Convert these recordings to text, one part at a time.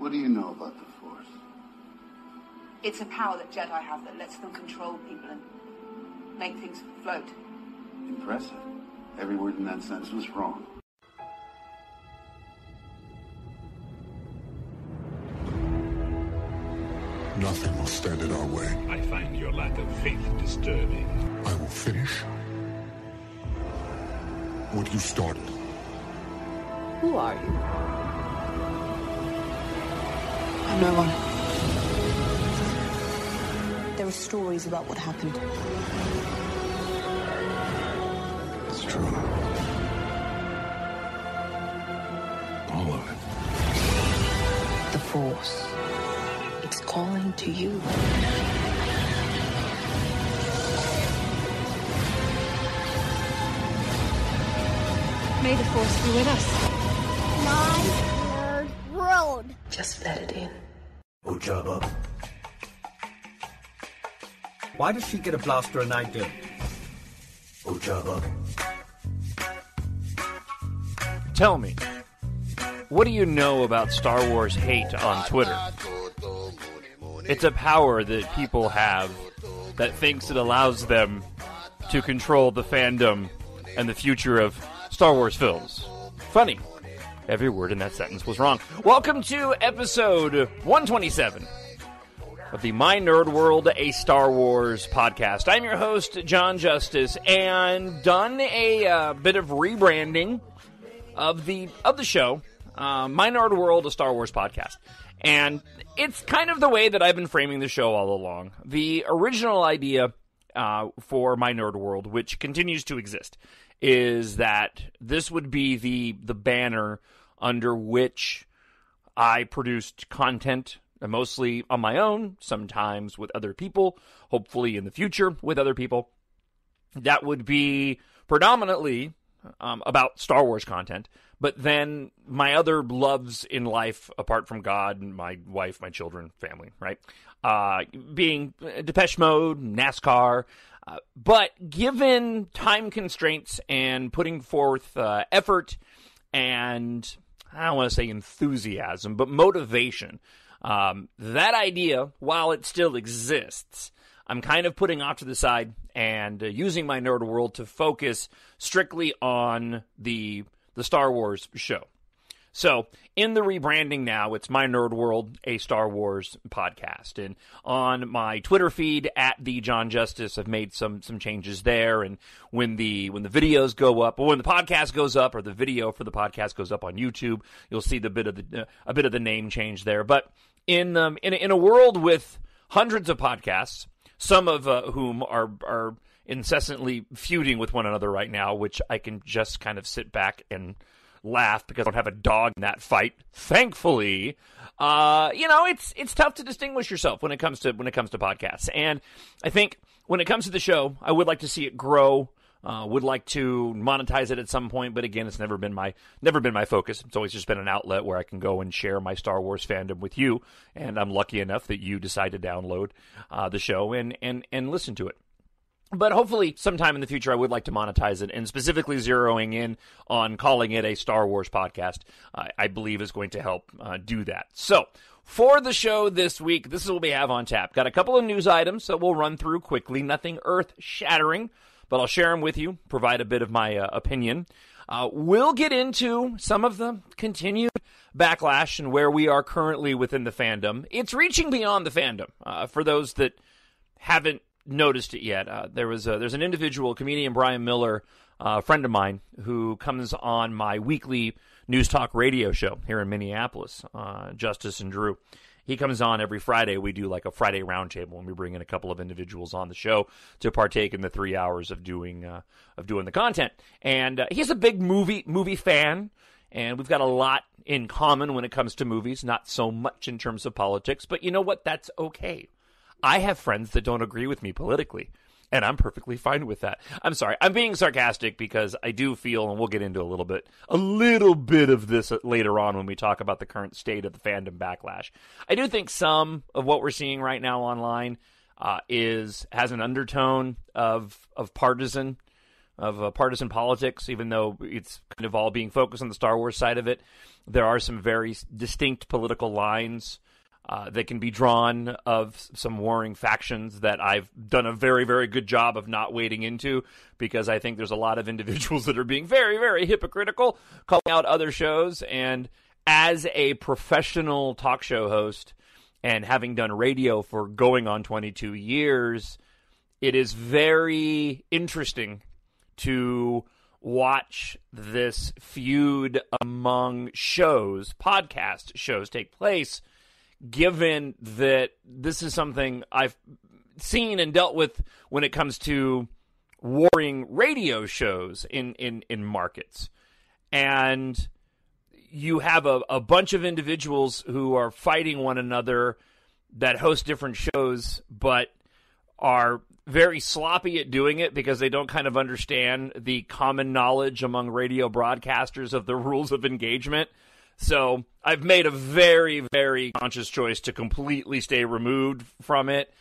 What do you know about the Force? It's a power that Jedi have that lets them control people and make things float. Impressive. Every word in that sentence was wrong. Nothing will stand in our way. I find your lack of faith disturbing. I will finish what you started. Who are you? I'm no one. There are stories about what happened. It's true. All of it. The Force. It's calling to you. May the Force be with us. My nerd world. Just let it in. Oh, Jabba. Why does she get a blaster and I don't? Oh, Jabba. Tell me, what do you know about Star Wars hate on Twitter? It's a power that people have that thinks it allows them to control the fandom and the future of Star Wars films. Funny. Every word in that sentence was wrong. Welcome to episode 127 of the My Nerd World, a Star Wars podcast. I'm your host, Jon Justice, and done a bit of rebranding of the show, My Nerd World, a Star Wars podcast. And it's kind of the way that I've been framing the show all along. The original idea for My Nerd World, which continues to exist, is that this would be the banner under which I produced content, mostly on my own, sometimes with other people, hopefully in the future with other people. That would be predominantly about Star Wars content, but then my other loves in life, apart from God and my wife, my children, family, right? Being Depeche Mode, NASCAR. But given time constraints and putting forth effort and, I don't want to say enthusiasm, but motivation, that idea, while it still exists, I'm kind of putting off to the side and using My Nerd World to focus strictly on the Star Wars show. So, in the rebranding now, it's My Nerd World, a Star Wars podcast. And on my Twitter feed, at the Jon Justice, I've made some changes there. And when the videos go up, or when the podcast goes up, or the video for the podcast goes up on YouTube, you'll see a bit of the name change there. But in a world with hundreds of podcasts, some of whom are incessantly feuding with one another right now, which I can just kind of sit back and laugh because I don't have a dog in that fight. Thankfully, it's tough to distinguish yourself when it comes to podcasts. And I think when it comes to the show, I would like to see it grow. Would like to monetize it at some point, but again, it's never been my focus. It's always just been an outlet where I can go and share my Star Wars fandom with you. And I'm lucky enough that you decide to download the show and listen to it. But hopefully sometime in the future I would like to monetize it, and specifically zeroing in on calling it a Star Wars podcast, I believe is going to help do that. So, for the show this week, this is what we have on tap. Got a couple of news items that we'll run through quickly, nothing earth-shattering, but I'll share them with you, provide a bit of my opinion. We'll get into some of the continued backlash and where we are currently within the fandom. It's reaching beyond the fandom. For those that haven't noticed it yet, there's an individual, comedian Brian Miller, a friend of mine, who comes on my weekly news talk radio show here in Minneapolis, Justice and Drew. He comes on every Friday. We do like a Friday roundtable, and we bring in a couple of individuals on the show to partake in the 3 hours of doing the content. And he's a big movie fan, and we've got a lot in common when it comes to movies. Not so much in terms of politics, but you know what? That's okay. I have friends that don't agree with me politically, and I'm perfectly fine with that. I'm sorry. I'm being sarcastic because I do feel, and we'll get into a little bit of this later on when we talk about the current state of the fandom backlash. I do think some of what we're seeing right now online has an undertone of partisan partisan politics, even though it's kind of all being focused on the Star Wars side of it. There are some very distinct political lines that can be drawn of some warring factions that I've done a very, very good job of not wading into, because I think there's a lot of individuals that are being very, very hypocritical, calling out other shows. And as a professional talk show host and having done radio for going on 22 years, it is very interesting to watch this feud among shows, podcast shows, take place, given that this is something I've seen and dealt with when it comes to warring radio shows in markets. And you have a bunch of individuals who are fighting one another that host different shows, but are very sloppy at doing it because they don't kind of understand the common knowledge among radio broadcasters of the rules of engagement. So I've made a very, very conscious choice to completely stay removed from it,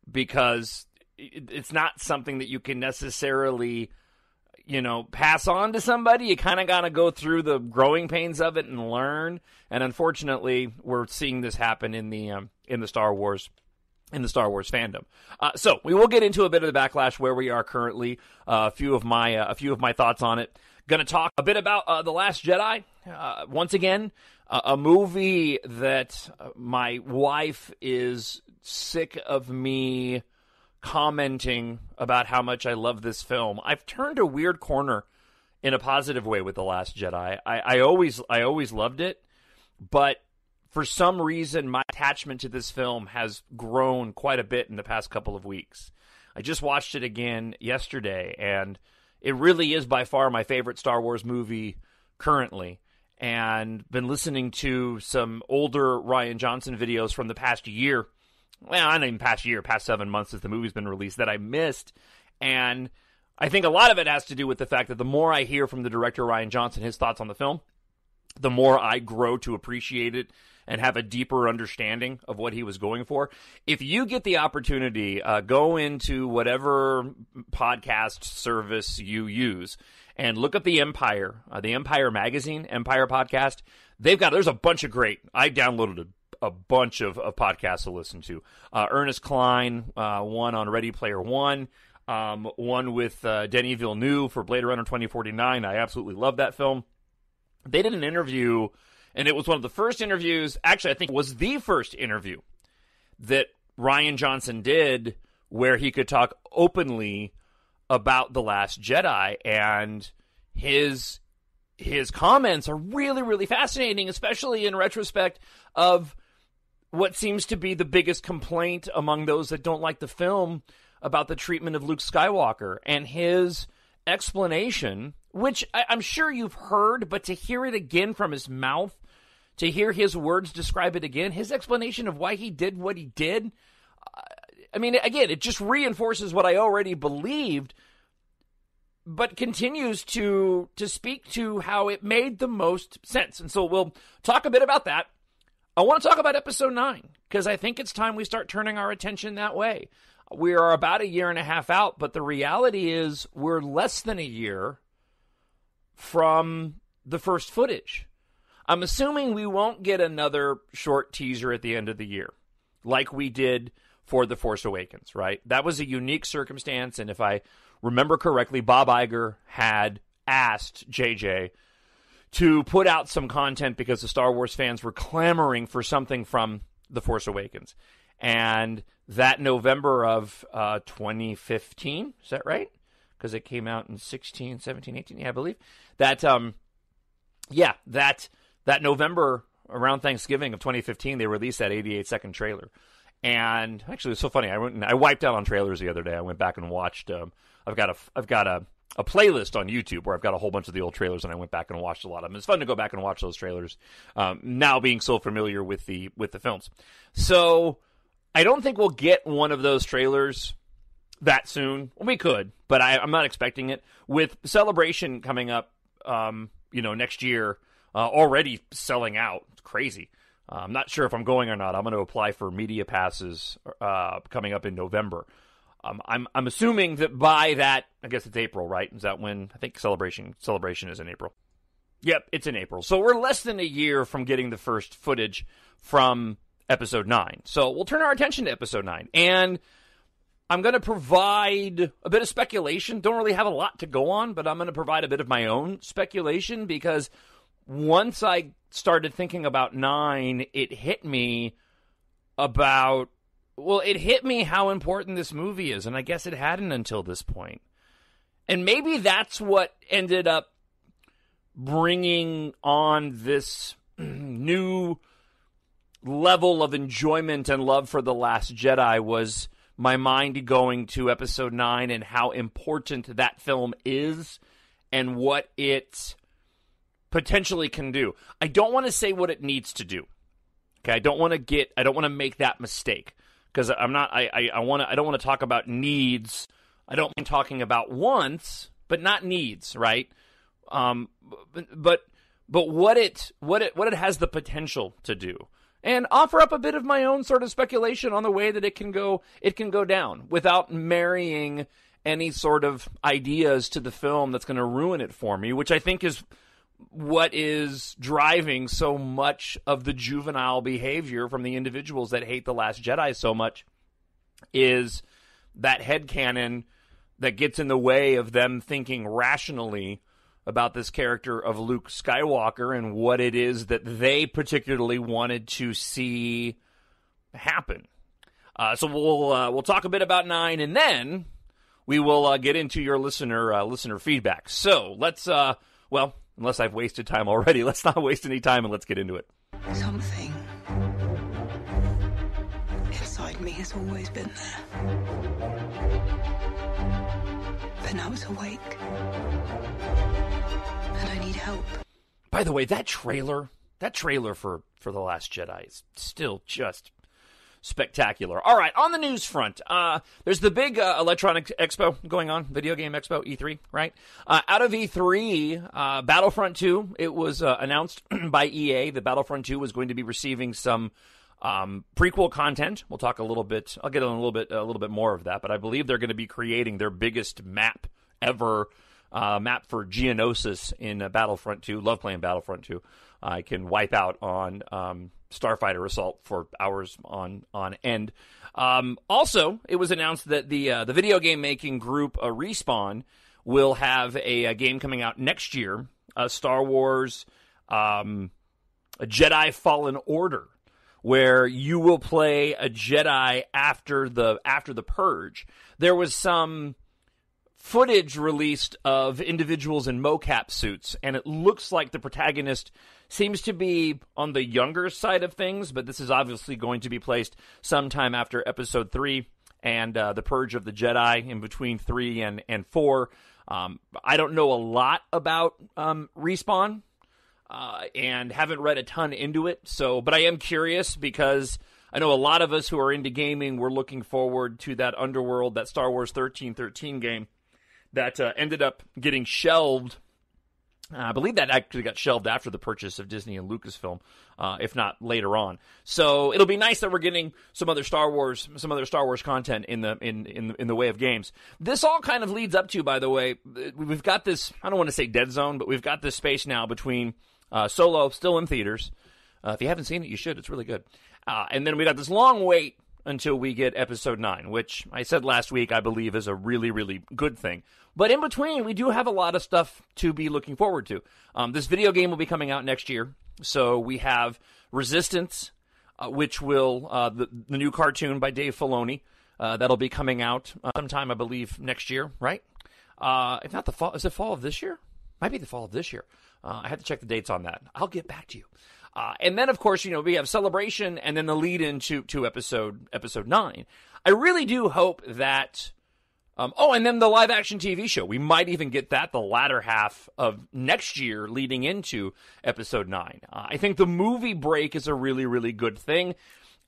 because it's not something that you can necessarily, pass on to somebody. You kind of got to go through the growing pains of it and learn. And unfortunately, we're seeing this happen in the Star Wars fandom. So we will get into a bit of the backlash where we are currently. A few of my thoughts on it. Going to talk a bit about The Last Jedi. Once again, a movie that my wife is sick of me commenting about how much I love this film. I've turned a weird corner in a positive way with The Last Jedi. I always loved it, but for some reason, my attachment to this film has grown quite a bit in the past couple of weeks. I just watched it again yesterday, and it really is by far my favorite Star Wars movie currently. And been listening to some older Rian Johnson videos from the past year. Well, not even past year, past 7 months since the movie's been released that I missed. And I think a lot of it has to do with the fact that the more I hear from the director Rian Johnson, his thoughts on the film, the more I grow to appreciate it and have a deeper understanding of what he was going for. If you get the opportunity, go into whatever podcast service you use and look up the Empire magazine, Empire podcast. There's a bunch of great. I downloaded a bunch of podcasts to listen to. Ernest Cline, one on Ready Player One, one with Denis Villeneuve for Blade Runner 2049. I absolutely love that film. They did an interview, and it was one of the first interviews, actually I think it was the first interview that Rian Johnson did where he could talk openly about The Last Jedi, and his comments are really, really fascinating, especially in retrospect of what seems to be the biggest complaint among those that don't like the film about the treatment of Luke Skywalker, and his explanation, which I'm sure you've heard, but to hear it again from his mouth, to hear his words describe it again, his explanation of why he did what he did, again, it just reinforces what I already believed, but continues to speak to how it made the most sense. And so we'll talk a bit about that. I want to talk about Episode 9, because I think it's time we start turning our attention that way. We are about a year and a half out, but the reality is we're less than a year from the first footage. I'm assuming we won't get another short teaser at the end of the year, like we did for The Force Awakens, right? That was a unique circumstance, and if I remember correctly, Bob Iger had asked JJ to put out some content because the Star Wars fans were clamoring for something from The Force Awakens. And that November of 2015, is that right? Because it came out in 16, 17, 18, yeah, I believe. That November, around Thanksgiving of 2015, they released that 88-second trailer. And actually, it's so funny. I wiped out on trailers the other day. I went back and watched. I've got a playlist on YouTube where I've got a whole bunch of the old trailers, and I went back and watched a lot of them. It's fun to go back and watch those trailers. Now being so familiar with the films, so I don't think we'll get one of those trailers that soon. We could, but I'm not expecting it. With Celebration coming up, next year, already selling out. It's crazy. I'm not sure if I'm going or not. I'm going to apply for media passes coming up in November. I'm assuming that by that, I guess it's April, right? Is that when, I think Celebration is in April. Yep, it's in April. So we're less than a year from getting the first footage from Episode 9. So we'll turn our attention to Episode 9. And I'm going to provide a bit of speculation. Don't really have a lot to go on, but I'm going to provide a bit of my own speculation because once I started thinking about 9, it hit me how important this movie is, and I guess it hadn't until this point. And maybe that's what ended up bringing on this new level of enjoyment and love for The Last Jedi was my mind going to Episode 9 and how important that film is and what it potentially can do. I don't want to say what it needs to do. Okay, I don't want to make that mistake because I don't want to talk about needs. I don't mean talking about wants, but not needs, right? But what it has the potential to do. And offer up a bit of my own sort of speculation on the way that it can go down without marrying any sort of ideas to the film that's going to ruin it for me, which I think is what is driving so much of the juvenile behavior from the individuals that hate The Last Jedi so much, is that headcanon that gets in the way of them thinking rationally about this character of Luke Skywalker and what it is that they particularly wanted to see happen. So we'll talk a bit about 9, and then we will get into your listener feedback. So let's unless I've wasted time already, let's not waste any time and let's get into it. Something inside me has always been there, but now it's awake. And I need help. By the way, that trailer for The Last Jedi is still just spectacular. All right, on the news front, there's the big electronic expo going on, video game expo, E3, right? Out of E3, Battlefront 2, it was announced by EA that Battlefront 2 was going to be receiving some prequel content. We'll talk a little bit. I'll get a little bit more of that, but I believe they're going to be creating their biggest map ever. Map for Geonosis in Battlefront 2. Love playing Battlefront 2. I can wipe out on Starfighter Assault for hours on end. Also, it was announced that the video game making group Respawn will have a game coming out next year, Star Wars a Jedi Fallen Order, where you will play a Jedi after the Purge. There was some footage released of individuals in mocap suits, and it looks like the protagonist seems to be on the younger side of things, but this is obviously going to be placed sometime after Episode 3 and the Purge of the Jedi, in between 3 and 4. I don't know a lot about Respawn, and haven't read a ton into it, but I am curious because I know a lot of us who are into gaming were looking forward to that Underworld, that Star Wars 1313 game, that ended up getting shelved. I believe that actually got shelved after the purchase of Disney and Lucasfilm, if not later on. So it'll be nice that we're getting some other Star Wars content in the way of games. This all kind of leads up to, by the way, we've got this, I don't want to say dead zone, but we've got this space now between Solo, still in theaters. If you haven't seen it, you should. It's really good. And then we got this long wait until we get Episode 9, which I said last week I believe is a really, really good thing. But in between, we do have a lot of stuff to be looking forward to. This video game will be coming out next year. So we have Resistance, which will, the new cartoon by Dave Filoni, that'll be coming out sometime, I believe, next year, right? If not the fall, is it fall of this year? Might be the fall of this year. I had to check the dates on that. I'll get back to you. And then, of course, we have Celebration and then the lead into episode 9. I really do hope that... and then the live-action TV show. We might even get that the latter half of next year leading into Episode 9. I think the movie break is a really, really good thing.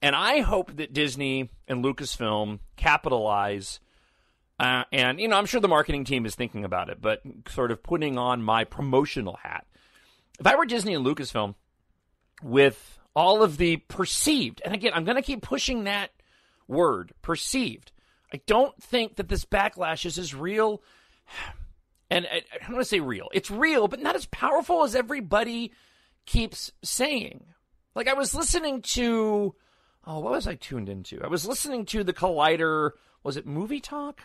And I hope that Disney and Lucasfilm capitalize... and, I'm sure the marketing team is thinking about it, but sort of putting on my promotional hat. If I were Disney and Lucasfilm, with all of the perceived, and again, I'm going to keep pushing that word, perceived, I don't think that this backlash is as real, and I don't want to say real. It's real, but not as powerful as everybody keeps saying. Like, I was listening to, what was I tuned into? I was listening to the Collider, was it Movie Talk?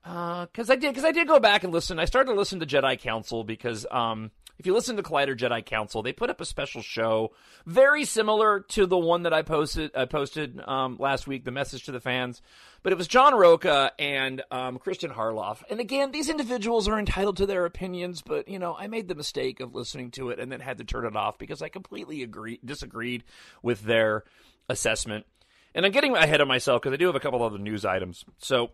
Because I did go back and listen. I started to listen to Jedi Council because if you listen to Collider Jedi Council, they put up a special show very similar to the one that I posted last week, The Message to the Fans. But it was John Roca and Kristen Harloff. And again, these individuals are entitled to their opinions, but, I made the mistake of listening to it and then had to turn it off because I completely disagreed with their assessment. And I'm getting ahead of myself because I do have a couple other news items. So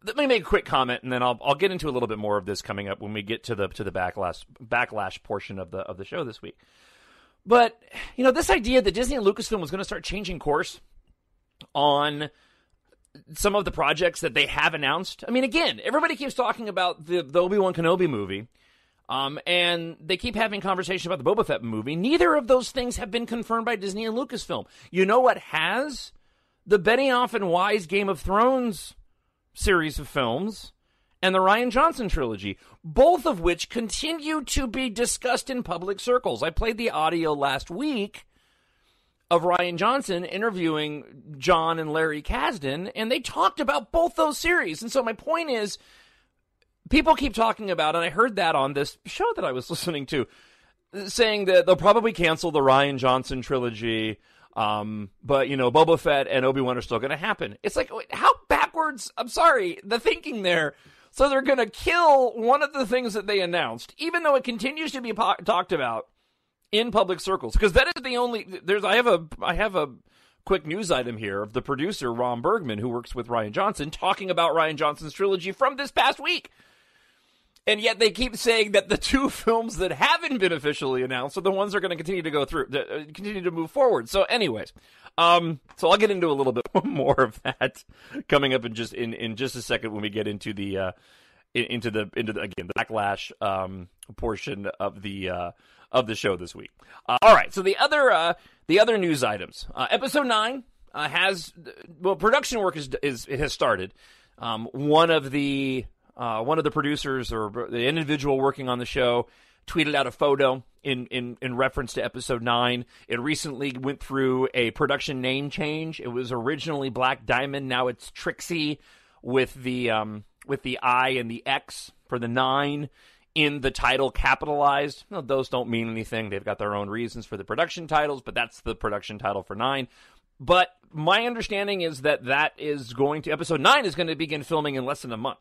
let me make a quick comment, and then I'll get into a little bit more of this coming up when we get to the backlash portion of the show this week. But this idea that Disney and Lucasfilm was going to start changing course on some of the projects that they have announced. I mean, again, everybody keeps talking about the Obi-Wan Kenobi movie, and they keep having conversations about the Boba Fett movie. Neither of those things have been confirmed by Disney and Lucasfilm. You know what has? The Benioff and Weiss Game of Thrones series of films and the Rian Johnson trilogy, both of which continue to be discussed in public circles. I played the audio last week of Rian Johnson interviewing John and Larry Kasdan, and they talked about both those series. And so my point is, people keep talking about, and I heard that on this show that I was listening to, saying that they'll probably cancel the Rian Johnson trilogy, but, Boba Fett and Obi-Wan are still going to happen. It's like, how backwards, I'm sorry, the thinking there. So they're going to kill one of the things that they announced, even though it continues to be talked about in public circles. Because that is the only, I have a quick news item here of the producer, Ron Bergman, who works with Rian Johnson, talking about Rian Johnson's trilogy from this past week. And yet they keep saying that the two films that haven't been officially announced are the ones that are going to continue to move forward. So anyways, so I'll get into a little bit more of that coming up in just a second when we get into the backlash portion of the show this week. All right, so the other news items. Episode 9 production work has started. One of the producers or the individual working on the show tweeted out a photo in reference to episode 9. It recently went through a production name change. It was originally Black Diamond. Now it's Trixie with the I and the X for the 9 in the title capitalized. No, those don't mean anything. They've got their own reasons for the production titles, but that's the production title for 9. But my understanding is that episode 9 is going to begin filming in less than a month.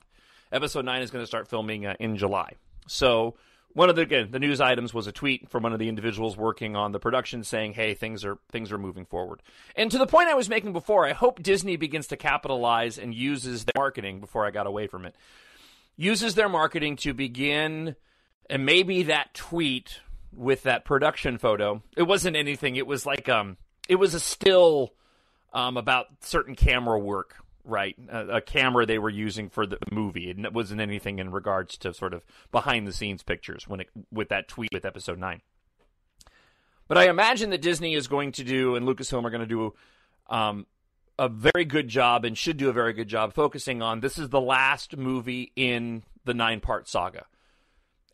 Episode 9 is going to start filming in July. So one of the news items was a tweet from one of the individuals working on the production saying, hey, things are moving forward. And to the point I was making before, I hope Disney begins to capitalize and uses their marketing, before I got away from it, uses their marketing to begin, and maybe that tweet with that production photo, it wasn't anything, it was like, it was a still about certain camera work. Right, a camera they were using for the movie. It wasn't anything in regards to sort of behind-the-scenes pictures with that tweet with episode 9. But I imagine that Disney is going to do, and Lucasfilm are going to do a very good job, and should do a very good job, focusing on this is the last movie in the 9-part saga.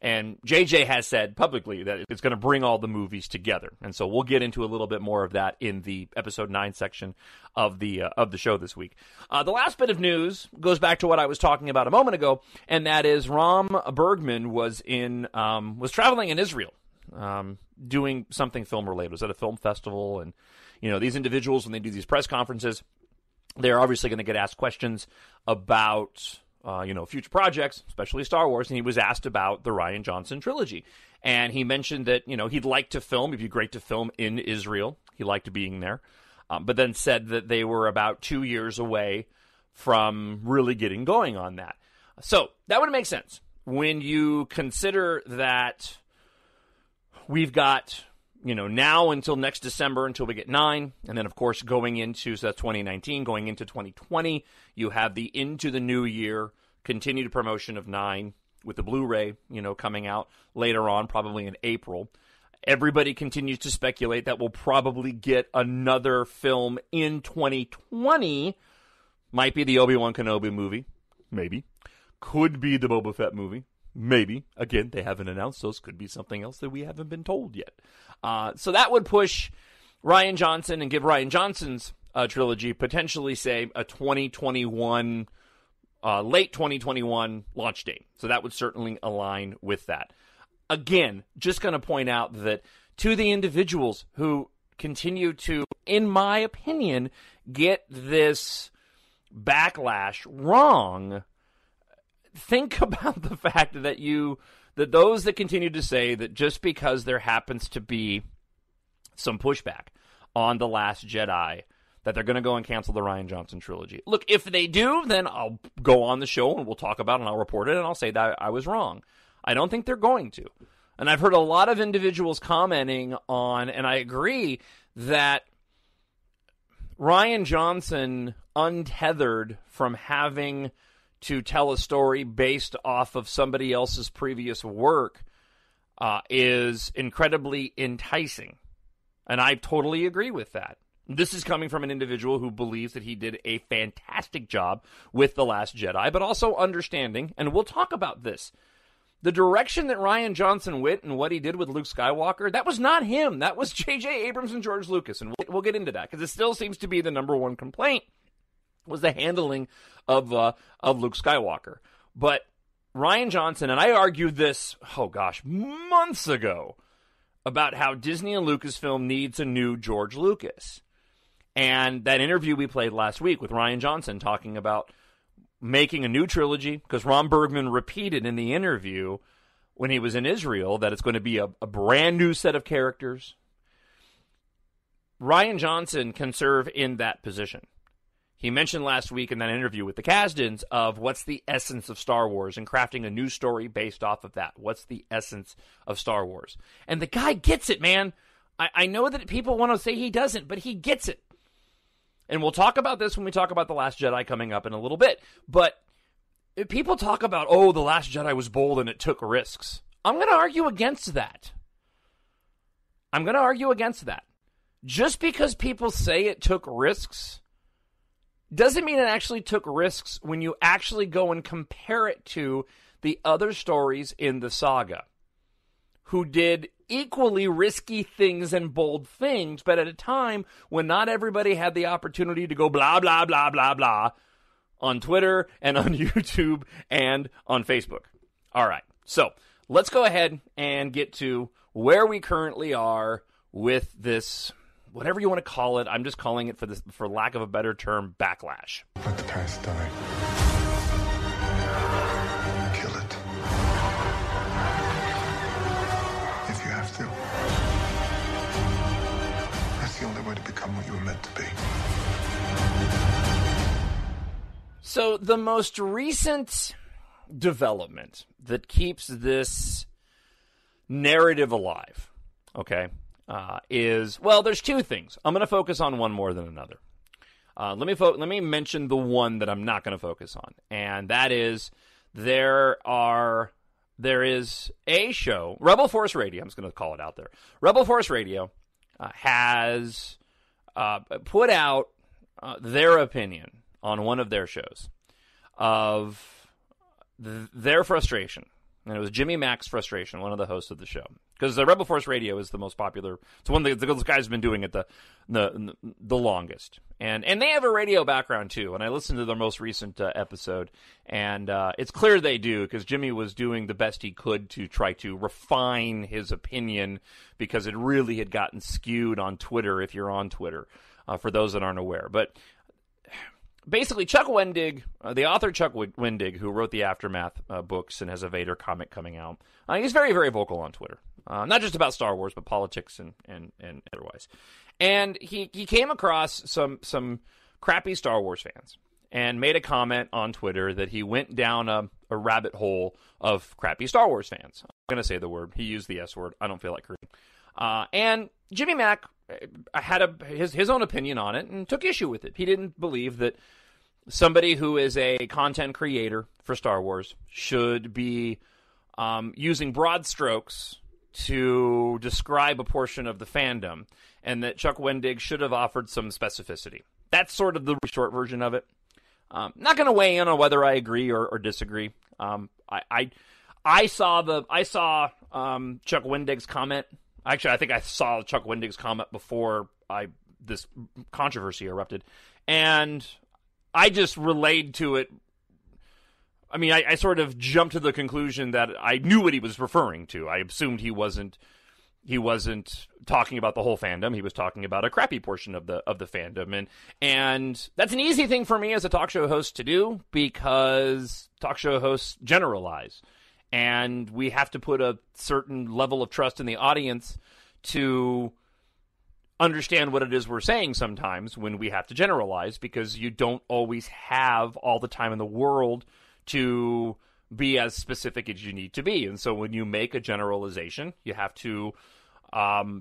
And JJ has said publicly that it's going to bring all the movies together. And so we'll get into a little bit more of that in the episode 9 section of the show this week. The last bit of news goes back to what I was talking about a moment ago, and that is Ron Bergman was traveling in Israel, doing something film related. It was at a film festival, and these individuals, when they do these press conferences, they're obviously going to get asked questions about future projects, especially Star Wars, and he was asked about the Rian Johnson trilogy. And he mentioned that, he'd like to film, it'd be great to film in Israel. He liked being there. But then said that they were about 2 years away from really getting going on that. So that would make sense when you consider that we've got, now until next December until we get 9. And then, of course, going into, so that's 2019, going into 2020, you have the Into the New Year continued promotion of 9 with the Blu-ray, coming out later on, probably in April. Everybody continues to speculate that we'll probably get another film in 2020 Might be the Obi-Wan Kenobi movie. Maybe. Could be the Boba Fett movie. Maybe. Again, they haven't announced those. Could be something else that we haven't been told yet. So that would push Rian Johnson and give Rian Johnson's trilogy potentially, say, a 2021, late 2021 launch date. So that would certainly align with that. Again, just going to point out that to the individuals who continue to, in my opinion, get this backlash wrong, think about the fact that that those that continue to say that just because there happens to be some pushback on The Last Jedi, that they're going to go and cancel the Rian Johnson trilogy. Look, if they do, then I'll go on the show and we'll talk about it and I'll report it and I'll say that I was wrong. I don't think they're going to. And I've heard a lot of individuals commenting on, and I agree, that Rian Johnson, untethered from having to tell a story based off of somebody else's previous work, is incredibly enticing. And I totally agree with that. This is coming from an individual who believes that he did a fantastic job with The Last Jedi, but also understanding, and we'll talk about this, the direction that Rian Johnson went and what he did with Luke Skywalker, that was not him. That was J.J. Abrams and George Lucas, and we'll get into that, because it still seems to be the number one complaint, was the handling of Luke Skywalker. But Rian Johnson, and I argued this, months ago, about how Disney and Lucasfilm needs a new George Lucas. And that interview we played last week with Rian Johnson talking about making a new trilogy, because Ron Bergman repeated in the interview when he was in Israel that it's going to be a brand new set of characters. Rian Johnson can serve in that position. He mentioned last week in that interview with the Kasdans of what's the essence of Star Wars and crafting a new story based off of that. What's the essence of Star Wars? And the guy gets it, man. I know that people want to say he doesn't, but he gets it. And we'll talk about this when we talk about The Last Jedi coming up in a little bit. But if people talk about, The Last Jedi was bold and it took risks. I'm going to argue against that. Just because people say it took risks doesn't mean it actually took risks when you actually go and compare it to the other stories in the saga, who did equally risky things and bold things, but at a time when not everybody had the opportunity to go blah, blah, blah, blah, blah on Twitter and on YouTube and on Facebook. All right, so let's go ahead and get to where we currently are with this, whatever you want to call it. I'm just calling it, for lack of a better term, backlash. Let the past die. Kill it. If you have to. That's the only way to become what you were meant to be. So the most recent development that keeps this narrative alive, okay, there's two things. I'm going to focus on one more than another. Let me mention the one that I'm not going to focus on, and that is there is a show, Rebel Force Radio. I'm just going to call it out there. Rebel Force Radio has put out their opinion on one of their shows of their frustration. And it was Jimmy Mac's frustration, one of the hosts of the show. Because the Rebel Force Radio is the most popular. It's one that those guys have been doing it the longest. And they have a radio background, too. And I listened to their most recent episode. And it's clear they do, because Jimmy was doing the best he could to try to refine his opinion, because it really had gotten skewed on Twitter, if you're on Twitter, for those that aren't aware. But basically, Chuck Wendig, the author Chuck Wendig, who wrote the Aftermath books and has a Vader comic coming out, he's very, very vocal on Twitter. Not just about Star Wars, but politics and otherwise. And he came across some crappy Star Wars fans and made a comment on Twitter that he went down a rabbit hole of crappy Star Wars fans. I'm going to say the word. He used the S word. I don't feel like hurting. And Jimmy Mac had his own opinion on it and took issue with it. He didn't believe that somebody who is a content creator for Star Wars should be using broad strokes to describe a portion of the fandom, and that Chuck Wendig should have offered some specificity. That's sort of the short version of it. Not going to weigh in on whether I agree or disagree. I saw Chuck Wendig's comment. Actually, I think I saw Chuck Wendig's comment before this controversy erupted, and I just relayed to it. I mean, I sort of jumped to the conclusion that I knew what he was referring to. I assumed he wasn't talking about the whole fandom. He was talking about a crappy portion of the fandom, and that's an easy thing for me as a talk show host to do, because talk show hosts generalize, and we have to put a certain level of trust in the audience to understand what it is we're saying sometimes when we have to generalize, because you don't always have all the time in the world to be as specific as you need to be. And so when you make a generalization, you have to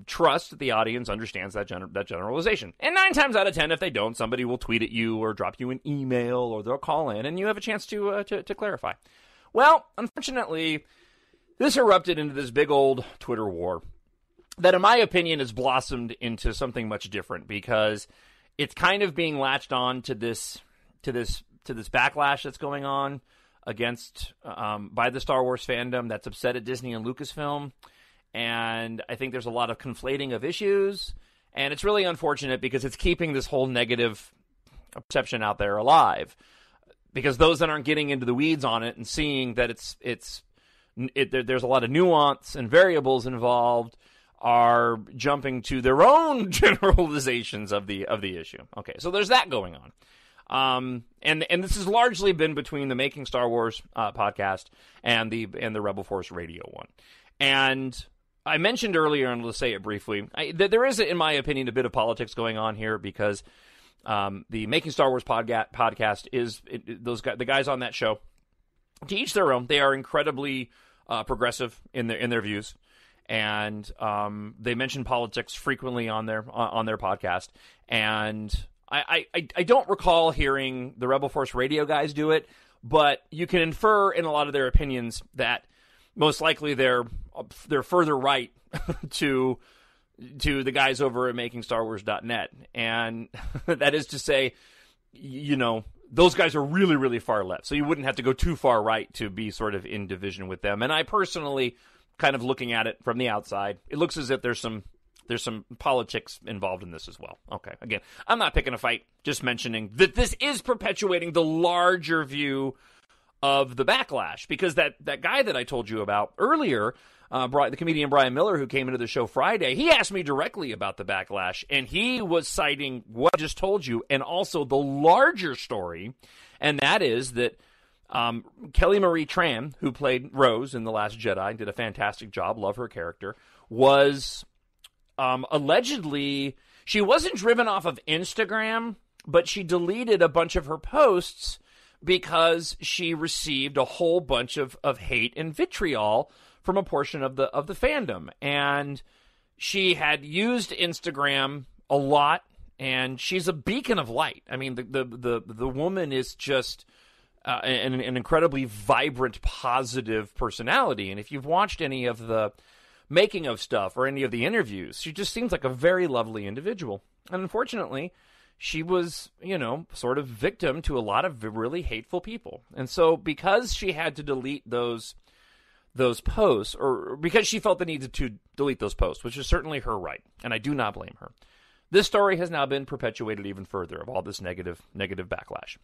trust that the audience understands that generalization. And 9 times out of 10, if they don't, somebody will tweet at you or drop you an email or they'll call in, and you have a chance to clarify. Well, unfortunately, this erupted into this big old Twitter war that, in my opinion, has blossomed into something much different, because it's kind of being latched on to this backlash that's going on against by the Star Wars fandom that's upset at Disney and Lucasfilm. And I think there's a lot of conflating of issues, and it's really unfortunate because it's keeping this whole negative perception out there alive, because those that aren't getting into the weeds on it and seeing that there's a lot of nuance and variables involved are jumping to their own generalizations of the issue. Okay, so there's that going on. And this has largely been between the Making Star Wars podcast and the Rebel Force Radio one. And I mentioned earlier, and let's say it briefly, there is, in my opinion, a bit of politics going on here, because the Making Star Wars podcast is the guys on that show, to each their own. They are incredibly progressive in their views, and they mention politics frequently on their podcast. And I don't recall hearing the Rebel Force Radio guys do it, but you can infer in a lot of their opinions that most likely they're further right to the guys over at MakingStarWars.net. And that is to say, those guys are really, really far left. So you wouldn't have to go too far right to be sort of in division with them. And I personally, kind of looking at it from the outside, it looks as if there's some politics involved in this as well. Okay, again, I'm not picking a fight, just mentioning that this is perpetuating the larger view of the backlash, because that guy that I told you about earlier, the comedian Brian Miller, who came into the show Friday, he asked me directly about the backlash, and he was citing what I just told you, and also the larger story, and that is that Kelly Marie Tran, who played Rose in The Last Jedi, did a fantastic job, love her character, was allegedly, she wasn't driven off of Instagram, but she deleted a bunch of her posts because she received a whole bunch of hate and vitriol from a portion of the fandom. And she had used Instagram a lot, and she's a beacon of light. I mean, the woman is just an incredibly vibrant, positive personality. And if you've watched any of the making of stuff or any of the interviews, she just seems like a very lovely individual. And unfortunately, she was, sort of victim to a lot of really hateful people. And so because she had to delete those posts, or because she felt the need to delete those posts, which is certainly her right, and I do not blame her, this story has now been perpetuated even further, of all this negative backlash.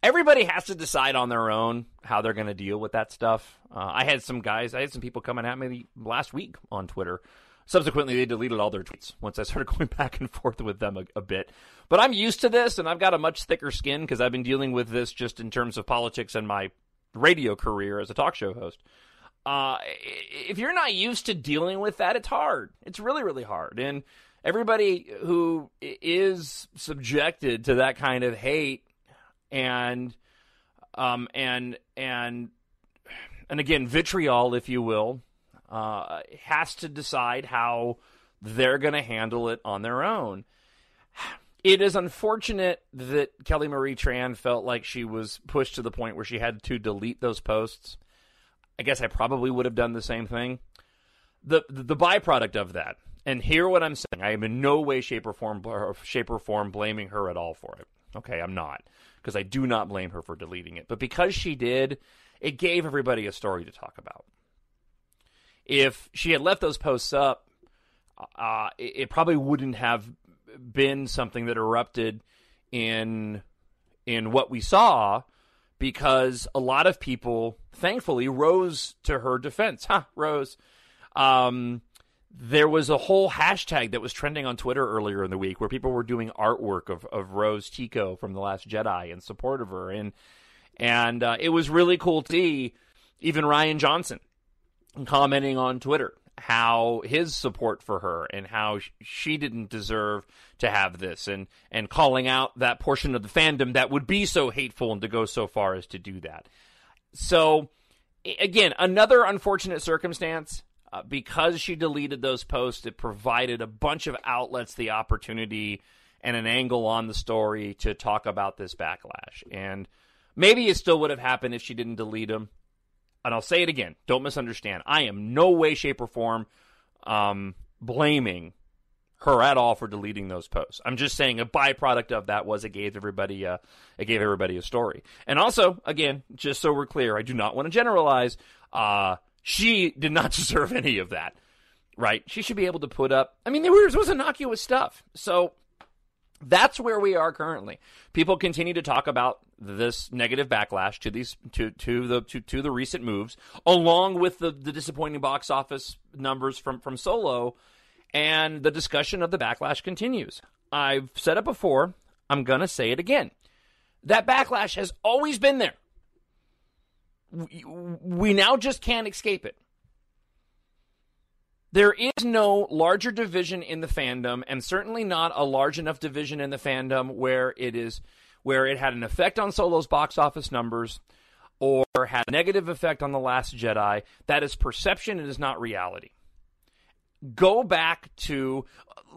Everybody has to decide on their own how they're going to deal with that stuff. I had some people coming at me last week on Twitter. Subsequently, they deleted all their tweets once I started going back and forth with them a bit. But I'm used to this, and I've got a much thicker skin because I've been dealing with this just in terms of politics and my radio career as a talk show host. If you're not used to dealing with that, it's hard. It's really, really hard. And everybody who is subjected to that kind of hate and again, vitriol, if you will, has to decide how they're going to handle it on their own. It is unfortunate that Kelly Marie Tran felt like she was pushed to the point where she had to delete those posts. I guess I probably would have done the same thing. The byproduct of that, and hear what I'm saying, I am in no way, shape, or form blaming her at all for it. Okay, I'm not, because I do not blame her for deleting it. But because she did, it gave everybody a story to talk about. If she had left those posts up, it probably wouldn't have been something that erupted in what we saw, because a lot of people, thankfully, rose to her defense. Rose. There was a whole hashtag that was trending on Twitter earlier in the week where people were doing artwork of Rose Tico from The Last Jedi in support of her. And it was really cool to see even Ryan Johnson commenting on Twitter how his support for her and how she didn't deserve to have this, and calling out that portion of the fandom that would be so hateful and to go so far as to do that. So, again, another unfortunate circumstance. Because she deleted those posts, it provided a bunch of outlets the opportunity and an angle on the story to talk about this backlash. And maybe it still would have happened if she didn't delete them. And I'll say it again, don't misunderstand. I am no way, shape, or form blaming her at all for deleting those posts. I'm just saying a byproduct of that was it gave everybody a story. And also, again, just so we're clear, I do not want to generalize. She did not deserve any of that, right? She should be able to put up. I mean, there was innocuous stuff. So that's where we are currently. People continue to talk about this negative backlash to these to the recent moves, along with the disappointing box office numbers from Solo, and the discussion of the backlash continues. I've said it before. I'm gonna say it again. That backlash has always been there. We now just can't escape it. There is no larger division in the fandom, and certainly not a large enough division in the fandom where it had an effect on Solo's box office numbers or had a negative effect on The Last Jedi. That is perception, it is not reality.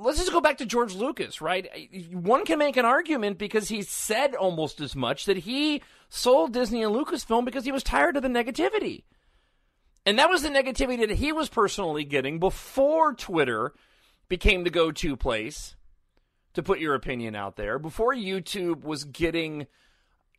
Let's just go back to George Lucas, right? One can make an argument, because he said almost as much, that he sold Disney and Lucasfilm because he was tired of the negativity. And that was the negativity that he was personally getting before Twitter became the go-to place to put your opinion out there, before YouTube was getting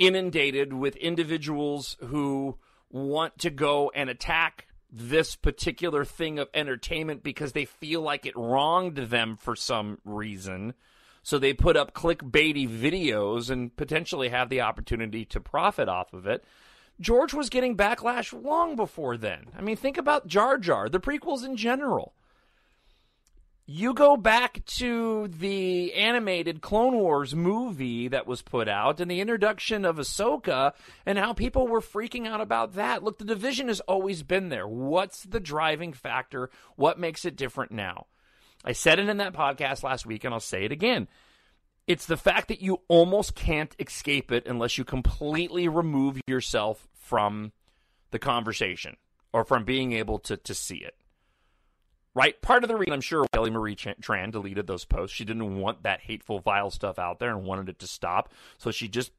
inundated with individuals who want to go and attack this particular thing of entertainment because they feel like it wronged them for some reason. So they put up clickbaity videos and potentially have the opportunity to profit off of it. George was getting backlash long before then. I mean, think about Jar Jar, the prequels in general. You go back to the animated Clone Wars movie that was put out and the introduction of Ahsoka and how people were freaking out about that. Look, the division has always been there. What's the driving factor? What makes it different now? I said it in that podcast last week, and I'll say it again. It's the fact that you almost can't escape it unless you completely remove yourself from the conversation or from being able to see it. Right? Part of the reason I'm sure Kelly Marie Tran deleted those posts, she didn't want that hateful, vile stuff out there and wanted it to stop. So she just,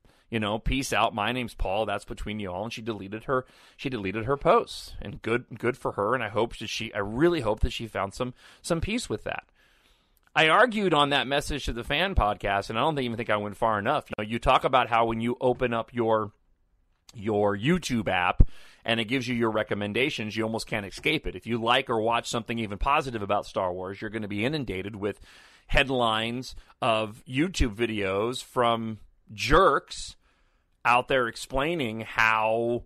peace out. My name's Paul. That's between you all. And she deleted her posts. And good for her. And I really hope that she found some peace with that. I argued on that Message to the Fan podcast, and I don't even think I went far enough. You talk about how when you open up your YouTube app and it gives you your recommendations, you almost can't escape it. If you like or watch something even positive about Star Wars, you're going to be inundated with headlines of YouTube videos from jerks out there explaining how,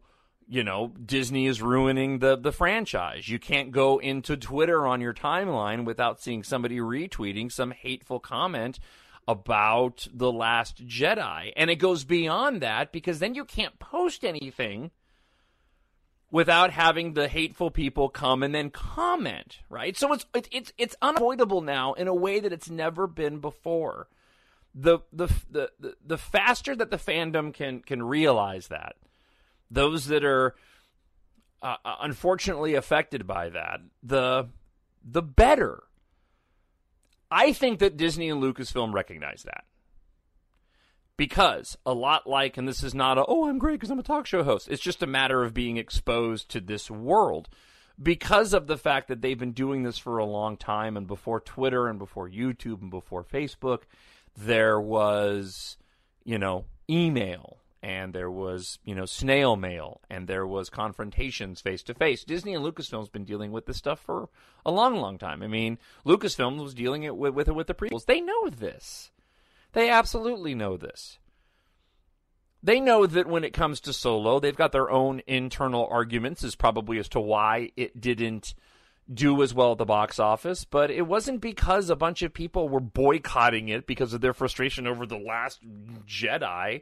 Disney is ruining the franchise. You can't go into Twitter on your timeline without seeing somebody retweeting some hateful comment about The Last Jedi. And it goes beyond that, because then you can't post anything without having the hateful people come and then comment, right? So it's unavoidable now in a way that it's never been before. The faster that the fandom can realize that, those that are unfortunately affected by that, the better. I think that Disney and Lucasfilm recognize that. Because a lot like, and this is not I'm great because I'm a talk show host. It's just a matter of being exposed to this world. Because of the fact that they've been doing this for a long time, and before Twitter and before YouTube and before Facebook, there was, email, and there was, snail mail, and there was confrontations face-to-face. Disney and Lucasfilm's been dealing with this stuff for a long, long time. I mean, Lucasfilm was dealing with it with the prequels. They know this. They absolutely know this. They know that when it comes to Solo, they've got their own internal arguments as to why it didn't do as well at the box office, but it wasn't because a bunch of people were boycotting it because of their frustration over The Last Jedi.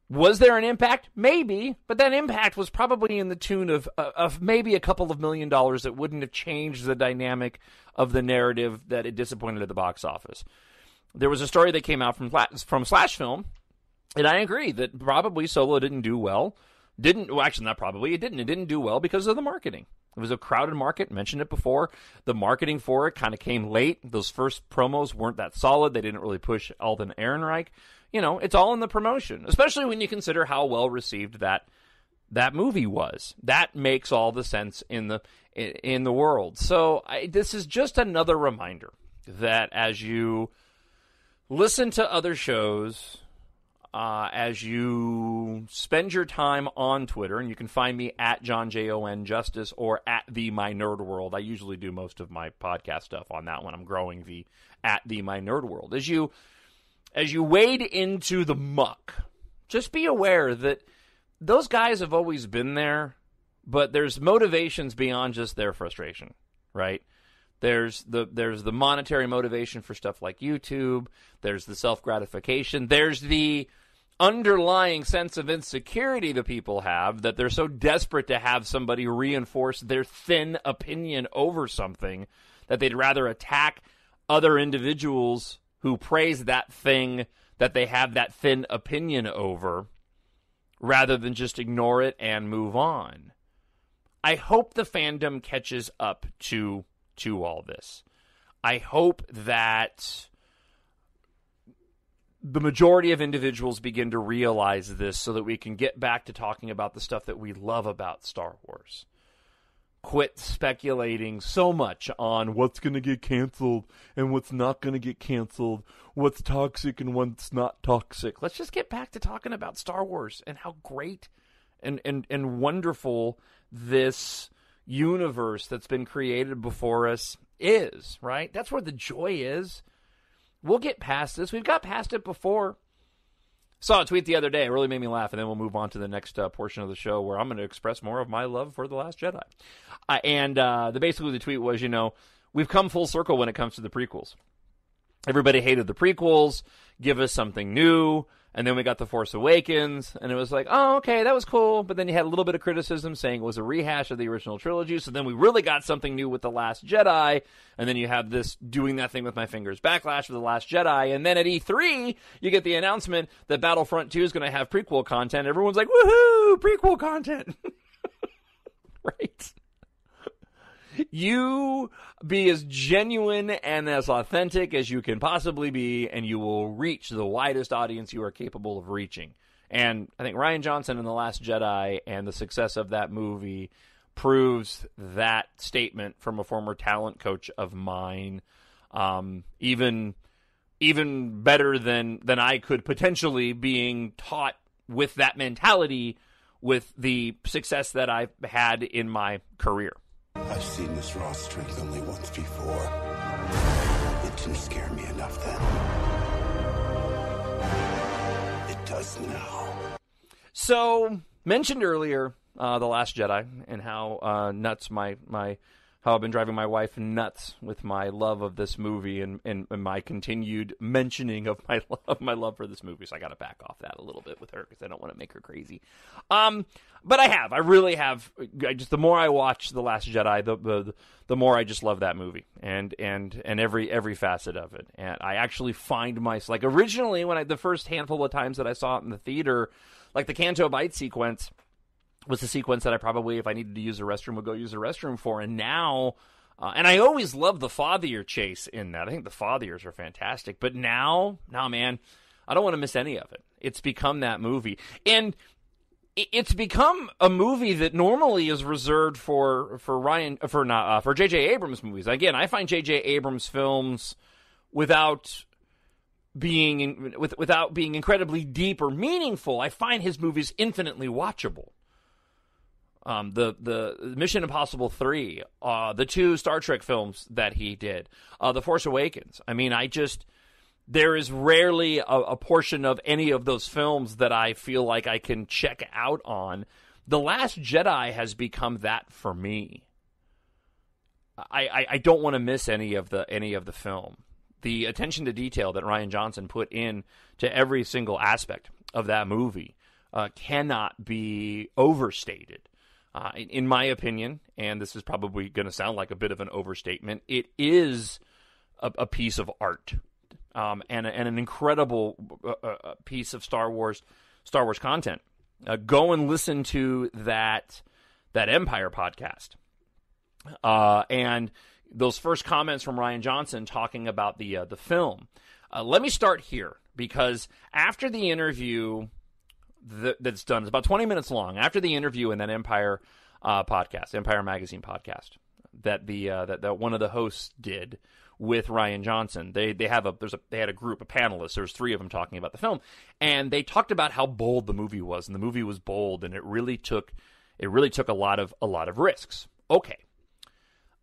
Was there an impact? Maybe, but that impact was probably in the tune of maybe a couple of $1 million that wouldn't have changed the dynamic of the narrative that it disappointed at the box office. There was a story that came out from Slash Film, and I agree that probably Solo didn't do well. It didn't do well because of the marketing. It was a crowded market, mentioned it before. The marketing for it kind of came late. Those first promos weren't that solid. They didn't really push Alden Ehrenreich. It's all in the promotion, especially when you consider how well received that movie was. That makes all the sense in the world. So this is just another reminder that as you listen to other shows, as you spend your time on Twitter, and you can find me at Jon Justice or at the My Nerd World. I usually do most of my podcast stuff on that one. I'm growing the at the My Nerd World. As you wade into the muck, just be aware that those guys have always been there, but there's motivations beyond just their frustration, right? There's the monetary motivation for stuff like YouTube. There's the self-gratification. There's the underlying sense of insecurity that people have, that they're so desperate to have somebody reinforce their thin opinion over something that they'd rather attack other individuals who praise that thing that they have that thin opinion over, rather than just ignore it and move on. I hope the fandom catches up to all this. I hope that the majority of individuals begin to realize this so that we can get back to talking about the stuff that we love about Star Wars. Quit speculating so much on what's going to get canceled and what's not going to get canceled, what's toxic and what's not toxic. Let's just get back to talking about Star Wars and how great and wonderful this universe that's been created before us is, right? That's where the joy is. We'll get past this. We've got past it before. Saw a tweet the other day. It really made me laugh, and then we'll move on to the next portion of the show where I'm going to express more of my love for The Last Jedi. Basically the tweet was, we've come full circle when it comes to the prequels. Everybody hated the prequels. Give us something new. And then we got The Force Awakens, and it was like, oh, okay, that was cool. But then you had a little bit of criticism saying it was a rehash of the original trilogy. So then we really got something new with The Last Jedi. And then you have this doing that thing with my fingers, backlash for The Last Jedi. And then at E3, you get the announcement that Battlefront 2 is going to have prequel content. Everyone's like, woohoo, prequel content. Right? You be as genuine and as authentic as you can possibly be, and you will reach the widest audience you are capable of reaching. And I think Rian Johnson in The Last Jedi and the success of that movie proves that statement from a former talent coach of mine, even better than I could potentially, being taught with that mentality with the success that I've had in my career. I've seen this raw strength only once before. It didn't scare me enough then. It does now. So, mentioned earlier, The Last Jedi, and how nuts how I've been driving my wife nuts with my love of this movie and my continued mentioning of my love for this movie. So I got to back off that a little bit with her because I don't want to make her crazy. But I really have. The more I watch The Last Jedi, the more I just love that movie and every facet of it. And I actually find myself, like, originally when the first handful of times that I saw it in the theater, like the Canto Bight sequence was the sequence that I probably, if I needed to use the restroom, would go use the restroom for. And now, and I always loved the Fathier chase in that. I think the Fathiers are fantastic. But now, man, I don't want to miss any of it. It's become that movie. And it's become a movie that normally is reserved for J.J. Abrams movies. Again, I find J.J. Abrams films without without being incredibly deep or meaningful, I find his movies infinitely watchable. The Mission Impossible 3, the 2 Star Trek films that he did, The Force Awakens. I mean, there is rarely a portion of any of those films that I feel like I can check out on. The Last Jedi has become that for me. I don't want to miss any of the film. The attention to detail that Rian Johnson put in to every single aspect of that movie cannot be overstated. In my opinion, and this is probably going to sound like a bit of an overstatement, it is a piece of art, and an incredible piece of Star Wars content. Go and listen to that Empire podcast, and those first comments from Rian Johnson talking about the film. Let me start here, because after the interview that's done, it's about 20 minutes long. After the interview in that Empire podcast, Empire Magazine podcast, that one of the hosts did with Rian Johnson, they had a group of panelists. There's 3 of them talking about the film, and they talked about how bold the movie was, and the movie was bold, and it really took a lot of risks. Okay,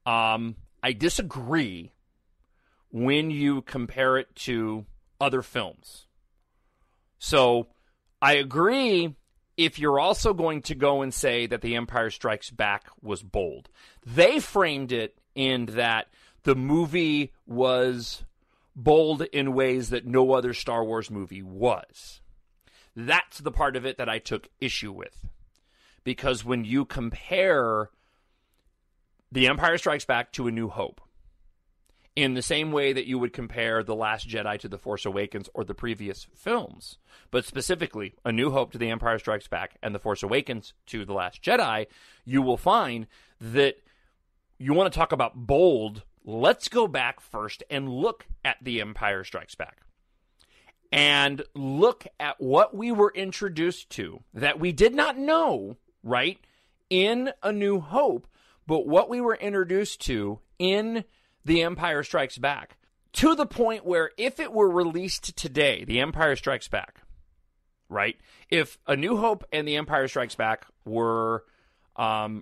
I disagree when you compare it to other films. So I agree if you're also going to go and say that The Empire Strikes Back was bold. They framed it in that the movie was bold in ways that no other Star Wars movie was. That's the part of it that I took issue with. Because when you compare The Empire Strikes Back to A New Hope, in the same way that you would compare The Last Jedi to The Force Awakens or the previous films, but specifically A New Hope to The Empire Strikes Back and The Force Awakens to The Last Jedi, you will find that you want to talk about bold. Let's go back first and look at The Empire Strikes Back. And look at what we were introduced to that we did not know, right, in A New Hope, but what we were introduced to in The Empire Strikes Back, to the point where if it were released today, The Empire Strikes Back, right? If A New Hope and The Empire Strikes Back were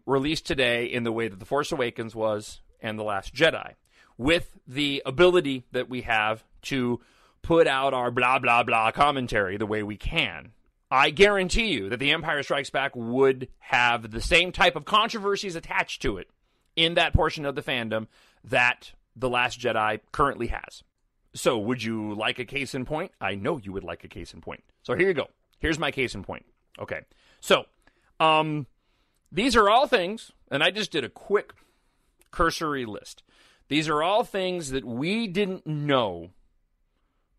released today in the way that The Force Awakens was and The Last Jedi, with the ability that we have to put out our blah, blah, blah commentary the way we can, I guarantee you that The Empire Strikes Back would have the same type of controversies attached to it in that portion of the fandom that The Last Jedi currently has. So would you like a case in point? I know you would like a case in point. So here you go. Here's my case in point. Okay. So, these are all things, and I just did a quick cursory list. These are all things that we didn't know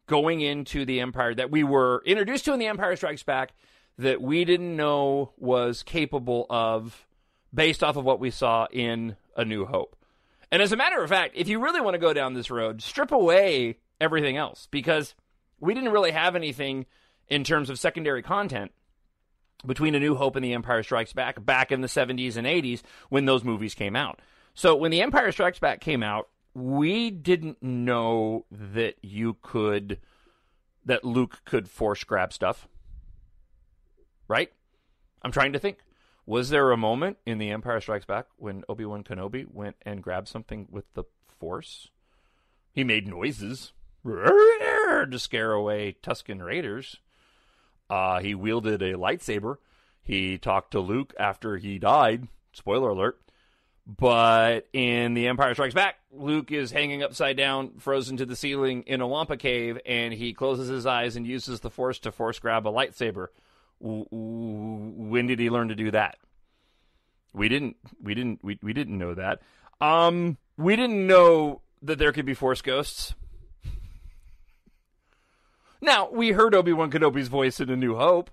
going into the Empire, that we were introduced to in The Empire Strikes Back, that we didn't know was capable of, based off of what we saw in A New Hope. And as a matter of fact, if you really want to go down this road, strip away everything else, because we didn't really have anything in terms of secondary content between A New Hope and The Empire Strikes back in the 70s and 80s when those movies came out. So when The Empire Strikes Back came out, we didn't know that that Luke could force grab stuff. Right? I'm trying to think. Was there a moment in The Empire Strikes Back when Obi-Wan Kenobi went and grabbed something with the Force? He made noises to scare away Tusken Raiders. He wielded a lightsaber. He talked to Luke after he died. Spoiler alert. But in The Empire Strikes Back, Luke is hanging upside down, frozen to the ceiling in a Wampa cave, and he closes his eyes and uses the Force to force grab a lightsaber. When did he learn to do that? We didn't know that. We didn't know that there could be Force ghosts. Now, we heard Obi-Wan Kenobi's voice in A New Hope,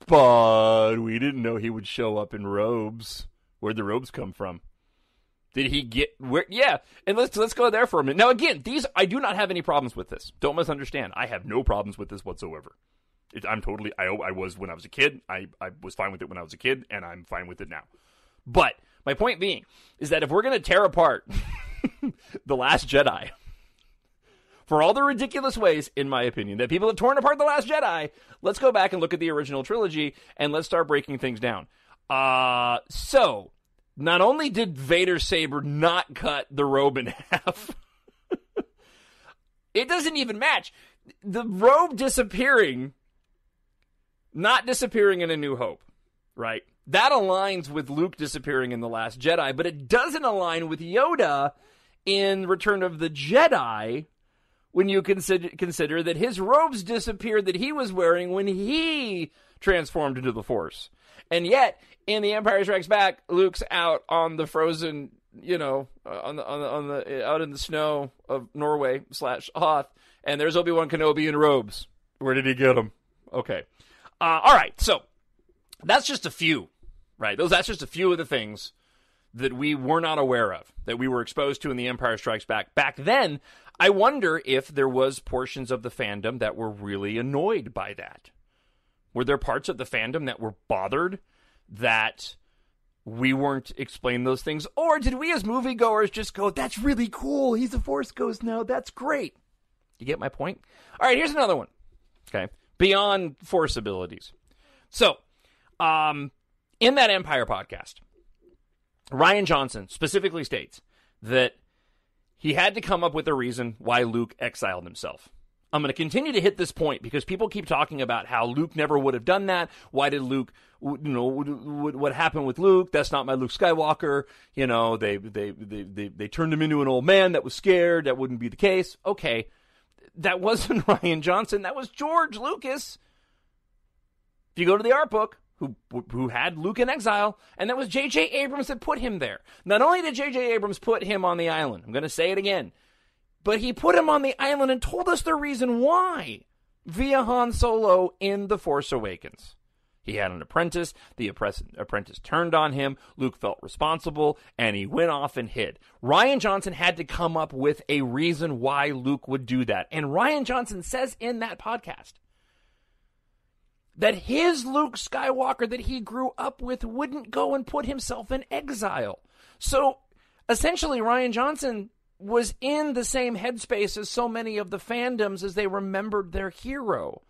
but we didn't know he would show up in robes. Where'd the robes come from? Did he get where? Yeah, and let's go there for a minute. Now, again, I do not have any problems with this. Don't misunderstand. I have no problems with this whatsoever. I was when I was a kid. I was fine with it when I was a kid, and I'm fine with it now. But my point being is that if we're going to tear apart The Last Jedi For all the ridiculous ways, in my opinion, that people have torn apart The Last Jedi, let's go back and look at the original trilogy, and let's start breaking things down. So, not only did Vader's saber not cut the robe in half, it doesn't even match. The robe disappearing, not disappearing in A New Hope, right? That aligns with Luke disappearing in The Last Jedi, but it doesn't align with Yoda in Return of the Jedi, when you consider that his robes disappeared that he was wearing when he transformed into the Force. And yet, in The Empire Strikes Back, Luke's out on the frozen, out in the snow of Norway / Hoth, and there's Obi-Wan Kenobi in robes. Where did he get them? Okay. All right, so that's just a few, right? That's just a few of the things that we were not aware of, that we were exposed to in The Empire Strikes Back. Back then, I wonder if there was portions of the fandom that were really annoyed by that. Were there parts of the fandom that were bothered that we weren't explaining those things? Or did we as moviegoers just go, that's really cool, he's a Force ghost now, that's great? You get my point? All right, here's another one, okay? Beyond Force abilities. So, in that Empire podcast, Rian Johnson specifically states that he had to come up with a reason why Luke exiled himself. I'm going to continue to hit this point because people keep talking about how Luke never would have done that. Why did Luke, what happened with Luke? That's not my Luke Skywalker. They turned him into an old man that was scared. That wouldn't be the case. Okay. That wasn't Rian Johnson. That was George Lucas. If you go to the art book, who had Luke in exile, and that was J.J. Abrams that put him there. Not only did J.J. Abrams put him on the island, I'm going to say it again, but he put him on the island and told us the reason why via Han Solo in The Force Awakens. He had an apprentice, the apprentice turned on him, Luke felt responsible, and he went off and hid. Rian Johnson had to come up with a reason why Luke would do that. And Rian Johnson says in that podcast that his Luke Skywalker that he grew up with wouldn't go and put himself in exile. So, essentially, Rian Johnson was in the same headspace as so many of the fandoms as they remembered their hero.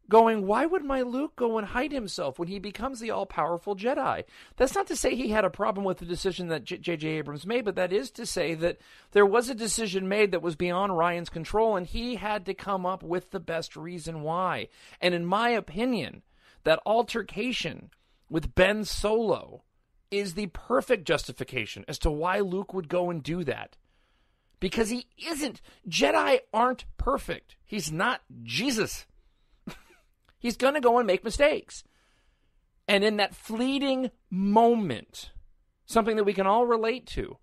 Going, why would my Luke go and hide himself when he becomes the all-powerful Jedi? That's not to say he had a problem with the decision that J.J. Abrams made, but that is to say that there was a decision made that was beyond Rian's control, and he had to come up with the best reason why. And in my opinion, that altercation with Ben Solo is the perfect justification as to why Luke would go and do that. Because he isn't. Jedi aren't perfect. He's not Jesus. He's going to go and make mistakes. And in that fleeting moment, something that we can all relate to,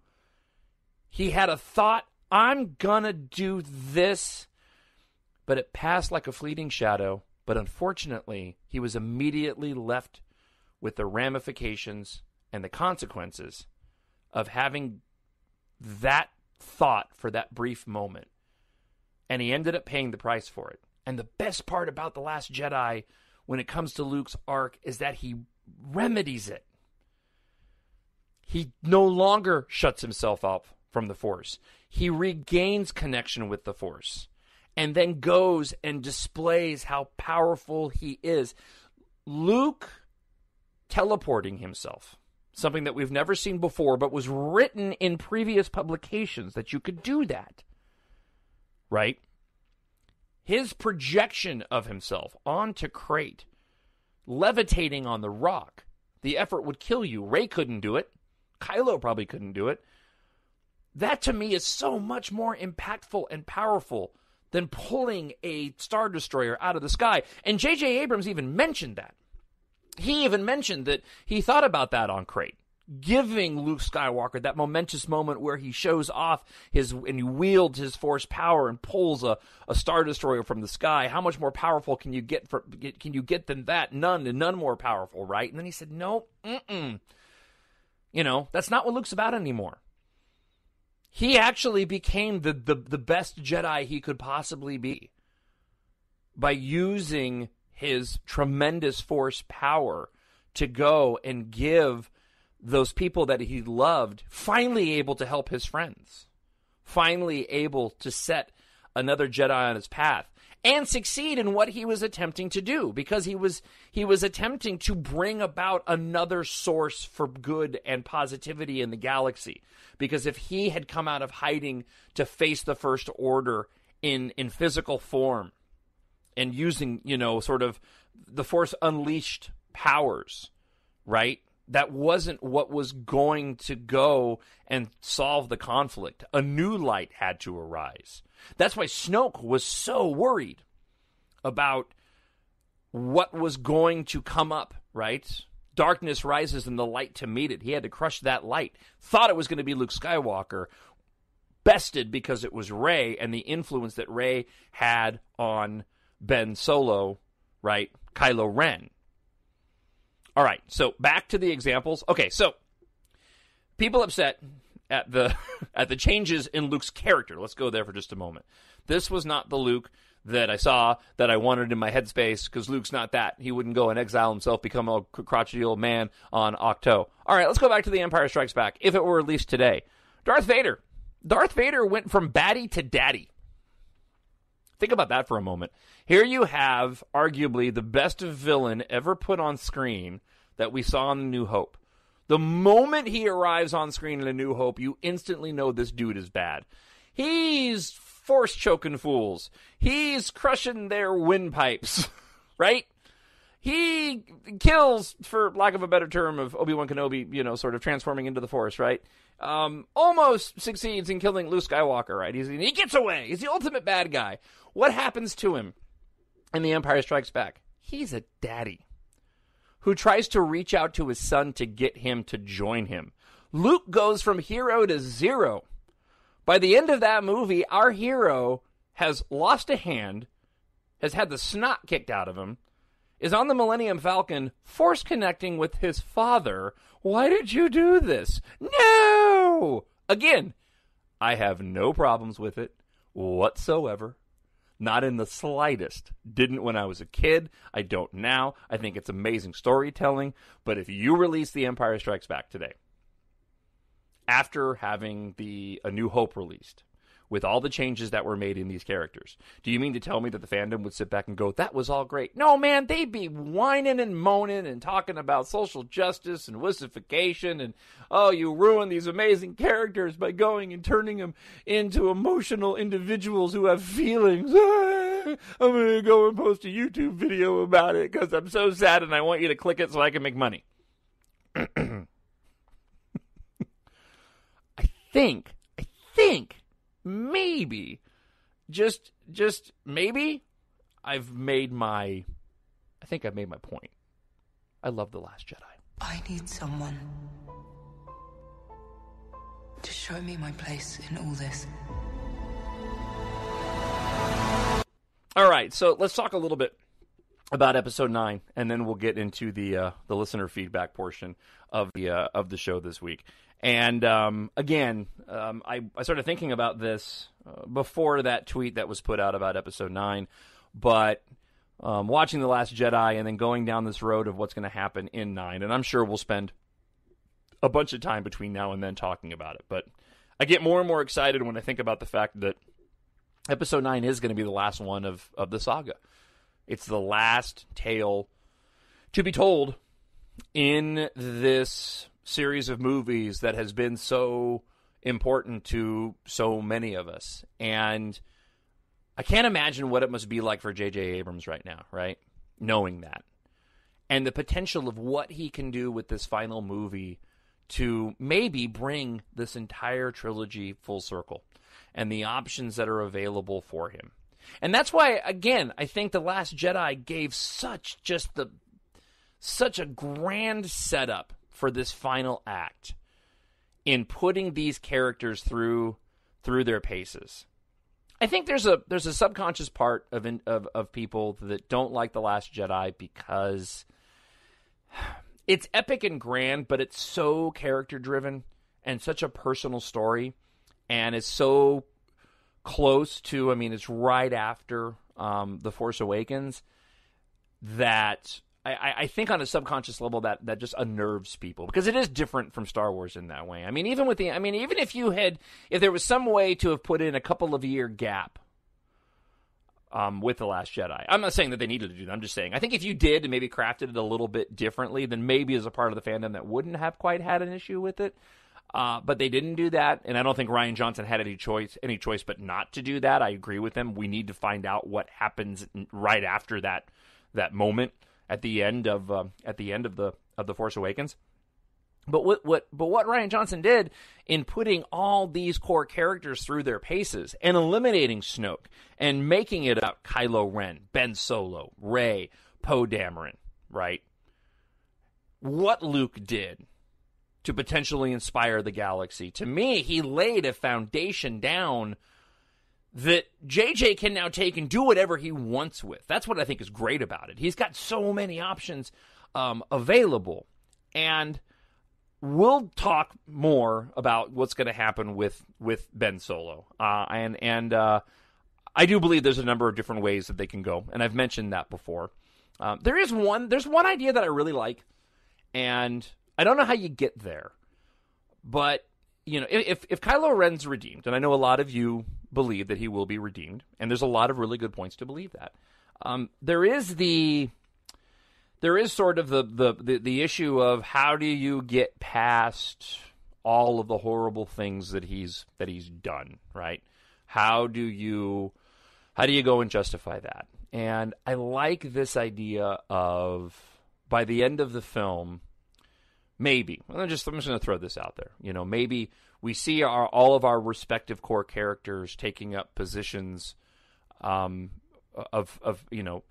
he had a thought, I'm going to do this, but it passed like a fleeting shadow. But unfortunately, he was immediately left with the ramifications and the consequences of having that thought for that brief moment. And he ended up paying the price for it. And the best part about The Last Jedi when it comes to Luke's arc is that he remedies it. He no longer shuts himself off from the Force. He regains connection with the Force and then goes and displays how powerful he is. Luke teleporting himself, something that we've never seen before, but was written in previous publications that you could do that, right? His projection of himself onto Crate, levitating on the rock, the effort would kill you. Rey couldn't do it. Kylo probably couldn't do it. That to me is so much more impactful and powerful than pulling a Star Destroyer out of the sky. And J.J. Abrams even mentioned that. He even mentioned that he thought about that on Crate, giving Luke Skywalker that momentous moment where he shows off and he wields his Force power and pulls a Star Destroyer from the sky. How much more powerful can you get than that? None, and none more powerful, right? And then he said, no, that's not what Luke's about anymore. He actually became the best Jedi he could possibly be by using his tremendous Force power to go and give those people that he loved, finally able to help his friends, finally able to set another Jedi on his path and succeed in what he was attempting to do, because he was attempting to bring about another source for good and positivity in the galaxy. Because if he had come out of hiding to face the First Order in physical form and using, sort of the Force unleashed powers, right? That wasn't what was going to go and solve the conflict. A new light had to arise. That's why Snoke was so worried about what was going to come up, right? Darkness rises and the light to meet it. He had to crush that light. Thought it was going to be Luke Skywalker. Bested because it was Rey and the influence that Rey had on Ben Solo, right? Kylo Ren. All right, so back to the examples. Okay, so people upset at the changes in Luke's character. Let's go there for just a moment. This was not the Luke that I saw, that I wanted in my headspace, because Luke's not that. He wouldn't go and exile himself, become a crotchety old man on Octo. All right, let's go back to The Empire Strikes Back, if it were released today. Darth Vader. Darth Vader went from baddie to daddy. Think about that for a moment. Here you have arguably the best villain ever put on screen that we saw in A New Hope. The moment he arrives on screen in A New Hope, you instantly know this dude is bad. He's force choking fools. He's crushing their windpipes, right? He kills, for lack of a better term, of Obi-Wan Kenobi, sort of transforming into the Force, right? Almost succeeds in killing Luke Skywalker, right? He gets away. He's the ultimate bad guy. What happens to him in The Empire Strikes Back? He's a daddy who tries to reach out to his son to get him to join him. Luke goes from hero to zero. By the end of that movie, our hero has lost a hand, has had the snot kicked out of him, is on the Millennium Falcon, force connecting with his father. Why did you do this? No! Again, I have no problems with it whatsoever. Not in the slightest. Didn't when I was a kid. I don't now. I think it's amazing storytelling. But if you release The Empire Strikes Back today, after having A New Hope released, with all the changes that were made in these characters, do you mean to tell me that the fandom would sit back and go, that was all great? No, man, they'd be whining and moaning and talking about social justice and wussification and, oh, you ruined these amazing characters by going and turning them into emotional individuals who have feelings. I'm going to go and post a YouTube video about it because I'm so sad and I want you to click it so I can make money. I think maybe, just maybe, I think I've made my point. I love The Last Jedi. I need someone to show me my place in all this. All right, so let's talk a little bit about episode 9, and then we'll get into the listener feedback portion of the show this week. And again, I started thinking about this before that tweet that was put out about episode 9, but watching The Last Jedi and then going down this road of what's going to happen in 9, and I'm sure we'll spend a bunch of time between now and then talking about it, but I get more and more excited when I think about the fact that episode 9 is going to be the last one of the saga. It's the last tale to be told in this series of movies that has been so important to so many of us. And I can't imagine what it must be like for J.J. Abrams right now, right? Knowing that. And the potential of what he can do with this final movie to maybe bring this entire trilogy full circle and the options that are available for him. And that's why, again, I think The Last Jedi gave such a grand setup for this final act in putting these characters through their paces. I think there's a subconscious part of people that don't like The Last Jedi because it's epic and grand, but it's so character driven and such a personal story, and it's so close to, it's right after The Force Awakens, that I think on a subconscious level that just unnerves people, because it is different from Star Wars in that way. Even if there was some way to have put in a couple of year gap with The Last Jedi. I'm not saying that they needed to do that. I'm just saying, I think if you did and maybe crafted it a little bit differently, then maybe as a part of the fandom that wouldn't have quite had an issue with it. But they didn't do that, and I don't think Rian Johnson had any choice but not to do that. I agree with him. We need to find out what happens right after that moment at the end of the Force Awakens. But what Rian Johnson did in putting all these core characters through their paces and eliminating Snoke and making it up Kylo Ren, Ben Solo, Rey, Poe Dameron, right? What Luke did to potentially inspire the galaxy. To me, he laid a foundation down that JJ can now take and do whatever he wants with. That's what I think is great about it. He's got so many options available. And we'll talk more about what's going to happen with Ben Solo. And I do believe there's a number of different ways that they can go, and I've mentioned that before. There's one idea that I really like, and I don't know how you get there. But, if Kylo Ren's redeemed, and I know a lot of you believe that he will be redeemed, and there's a lot of really good points to believe that. There is sort of the issue of how do you get past all of the horrible things that he's done, right? How do you go and justify that? And I like this idea of, by the end of the film, maybe I'm just going to throw this out there. Maybe we see all of our respective core characters taking up positions of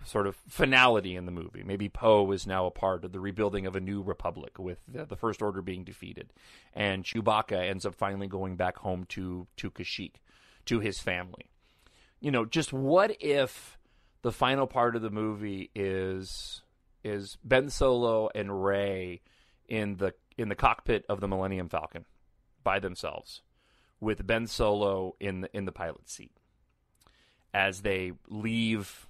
sort of finality in the movie. Maybe Poe is now a part of the rebuilding of a new republic with the First Order being defeated, and Chewbacca ends up finally going back home to Kashyyyk, to his family. Just what if the final part of the movie is Ben Solo and Rey in the cockpit of the Millennium Falcon by themselves, with Ben Solo in the pilot's seat, as they leave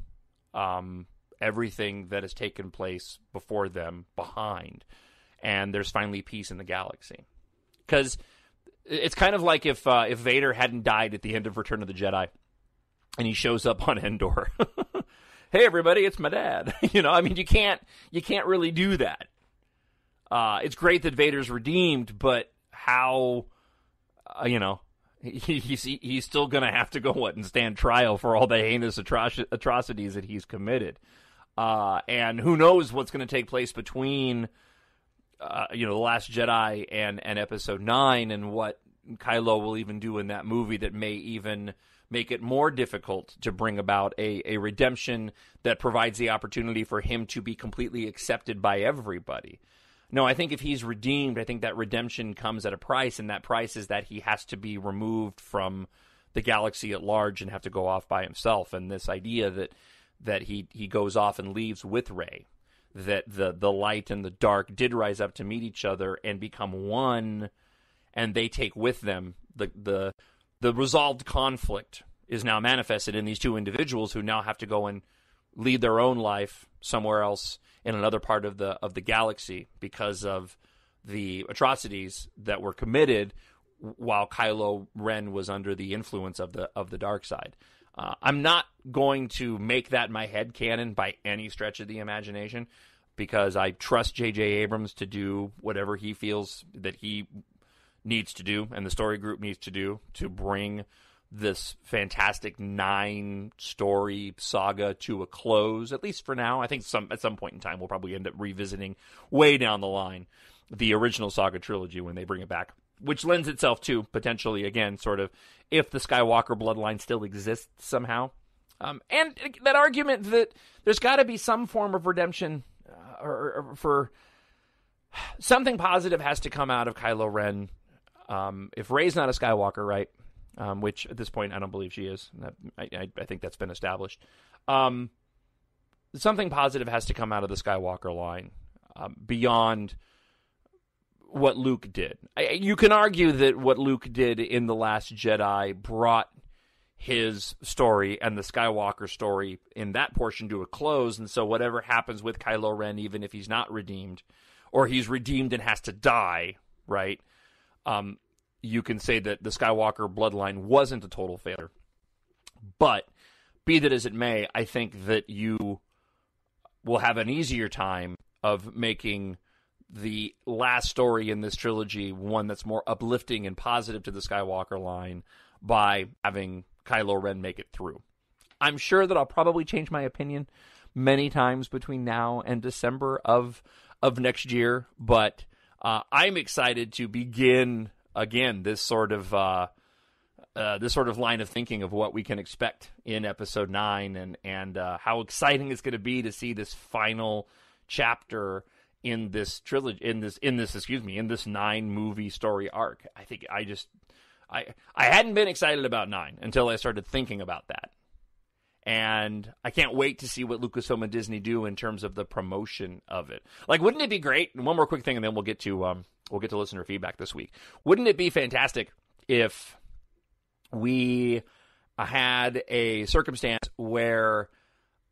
everything that has taken place before them behind, and there's finally peace in the galaxy. Because it's kind of like if Vader hadn't died at the end of Return of the Jedi, and he shows up on Endor. Hey everybody, it's my dad. You can't really do that. It's great that Vader's redeemed, but how, he's still going to have to go and stand trial for all the heinous atrocities that he's committed. And who knows what's going to take place between, The Last Jedi and Episode 9, and what Kylo will even do in that movie that may even make it more difficult to bring about a redemption that provides the opportunity for him to be completely accepted by everybody. No, I think if he's redeemed, I think that redemption comes at a price, and that price is that he has to be removed from the galaxy at large and have to go off by himself. And this idea that he goes off and leaves with Rey, that the light and the dark did rise up to meet each other and become one, and they take with them the resolved conflict is now manifested in these two individuals who now have to go and lead their own life somewhere else in another part of the galaxy because of the atrocities that were committed while Kylo Ren was under the influence of the dark side. I'm not going to make that my headcanon by any stretch of the imagination, because I trust J.J. Abrams to do whatever he feels that he needs to do and the story group needs to do to bring this fantastic 9-story saga to a close, at least for now. I think at some point in time we'll probably end up revisiting way down the line the original saga trilogy when they bring it back, which lends itself to potentially, again, sort of, if the Skywalker bloodline still exists somehow. And that argument that there's got to be some form of redemption, or for something positive has to come out of Kylo Ren. If Rey's not a Skywalker, right? Which at this point I don't believe she is. I think that's been established. Something positive has to come out of the Skywalker line beyond what Luke did. You can argue that what Luke did in The Last Jedi brought his story and the Skywalker story in that portion to a close, and so whatever happens with Kylo Ren, even if he's not redeemed, or he's redeemed and has to die, right? You can say that the Skywalker bloodline wasn't a total failure. But be that as it may, I think that you will have an easier time of making the last story in this trilogy one that's more uplifting and positive to the Skywalker line by having Kylo Ren make it through. I'm sure that I'll probably change my opinion many times between now and December of next year, but I'm excited to begin again this sort of line of thinking of what we can expect in Episode 9 and how exciting it's going to be to see this final chapter in this trilogy, in this 9-movie story arc. I hadn't been excited about 9 until I started thinking about that. And I can't wait to see what Lucasfilm and Disney do in terms of the promotion of it. Like, wouldn't it be great? And one more quick thing, and then we'll get to listener feedback this week. Wouldn't it be fantastic if we had a circumstance where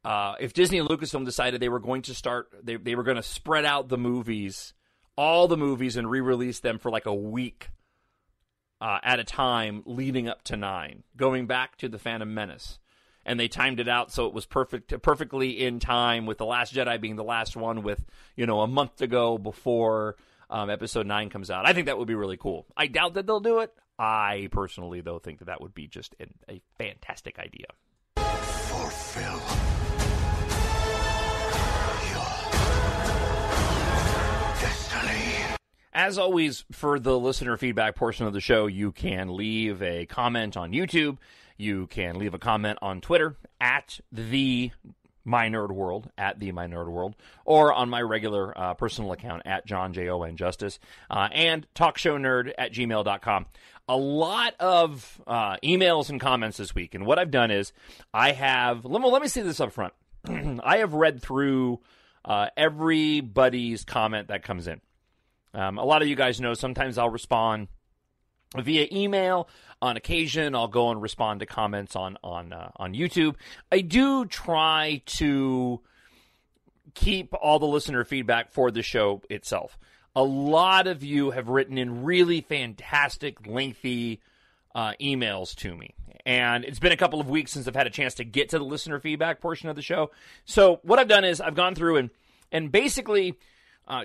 if Disney and Lucasfilm decided they were going to they were going to spread out the movies, all the movies, and re-release them for like a week at a time leading up to 9, going back to The Phantom Menace. And they timed it out so it was perfectly in time, with The Last Jedi being the last one with, a month to go before Episode 9 comes out. I think that would be really cool. I doubt that they'll do it. I personally, though, think that would be just a fantastic idea. Fulfill your destiny. As always, for the listener feedback portion of the show, you can leave a comment on YouTube. You can leave a comment on Twitter at the MyNerdWorld, or on my regular personal account at Jon Justice, and talkshownerd@gmail.com. A lot of emails and comments this week, and what I've done is let me say this up front. I have read through everybody's comment that comes in. A lot of you guys know sometimes I'll respond via email. On occasion, I'll go and respond to comments on YouTube. I do try to keep all the listener feedback for the show itself. A lot of you have written in really fantastic, lengthy emails to me. And it's been a couple of weeks since I've had a chance to get to the listener feedback portion of the show. So what I've done is I've gone through and basically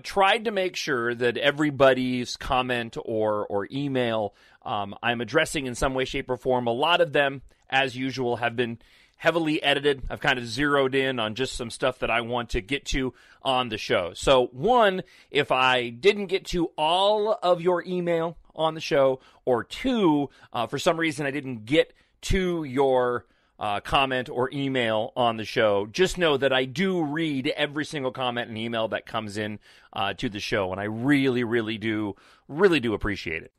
tried to make sure that everybody's comment or email I'm addressing in some way, shape, or form. A lot of them, as usual, have been heavily edited. I've kind of zeroed in on just some stuff that I want to get to on the show. So, one, if I didn't get to all of your email on the show, or two, for some reason I didn't get to your comment or email on the show, just know that I do read every single comment and email that comes in to the show, and I really do appreciate it.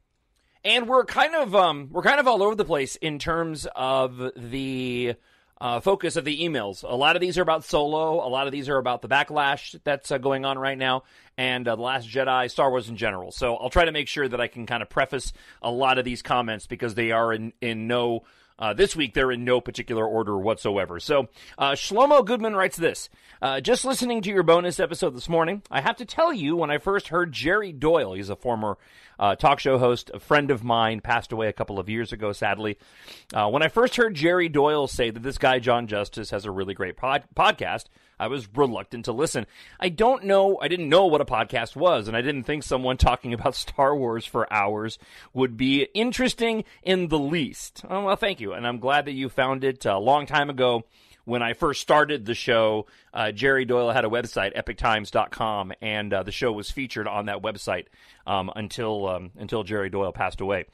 And we're kind of all over the place in terms of the focus of the emails. A lot of these are about Solo. A lot of these are about the backlash that's going on right now, and The Last Jedi, Star Wars in general. So I'll try to make sure that I can kind of preface a lot of these comments because they are in no. This week, they're in no particular order whatsoever. So, Shlomo Goodman writes this. Just listening to your bonus episode this morning, I have to tell you, when I first heard Jerry Doyle, he's a former talk show host, a friend of mine, passed away a couple of years ago, sadly. When I first heard Jerry Doyle say that this guy, Jon Justice, has a really great podcast, I was reluctant to listen. I didn't know what a podcast was, and I didn't think someone talking about Star Wars for hours would be interesting in the least. Oh, well, thank you, and I'm glad that you found it. A long time ago, when I first started the show, Jerry Doyle had a website, epictimes.com, and the show was featured on that website until Jerry Doyle passed away.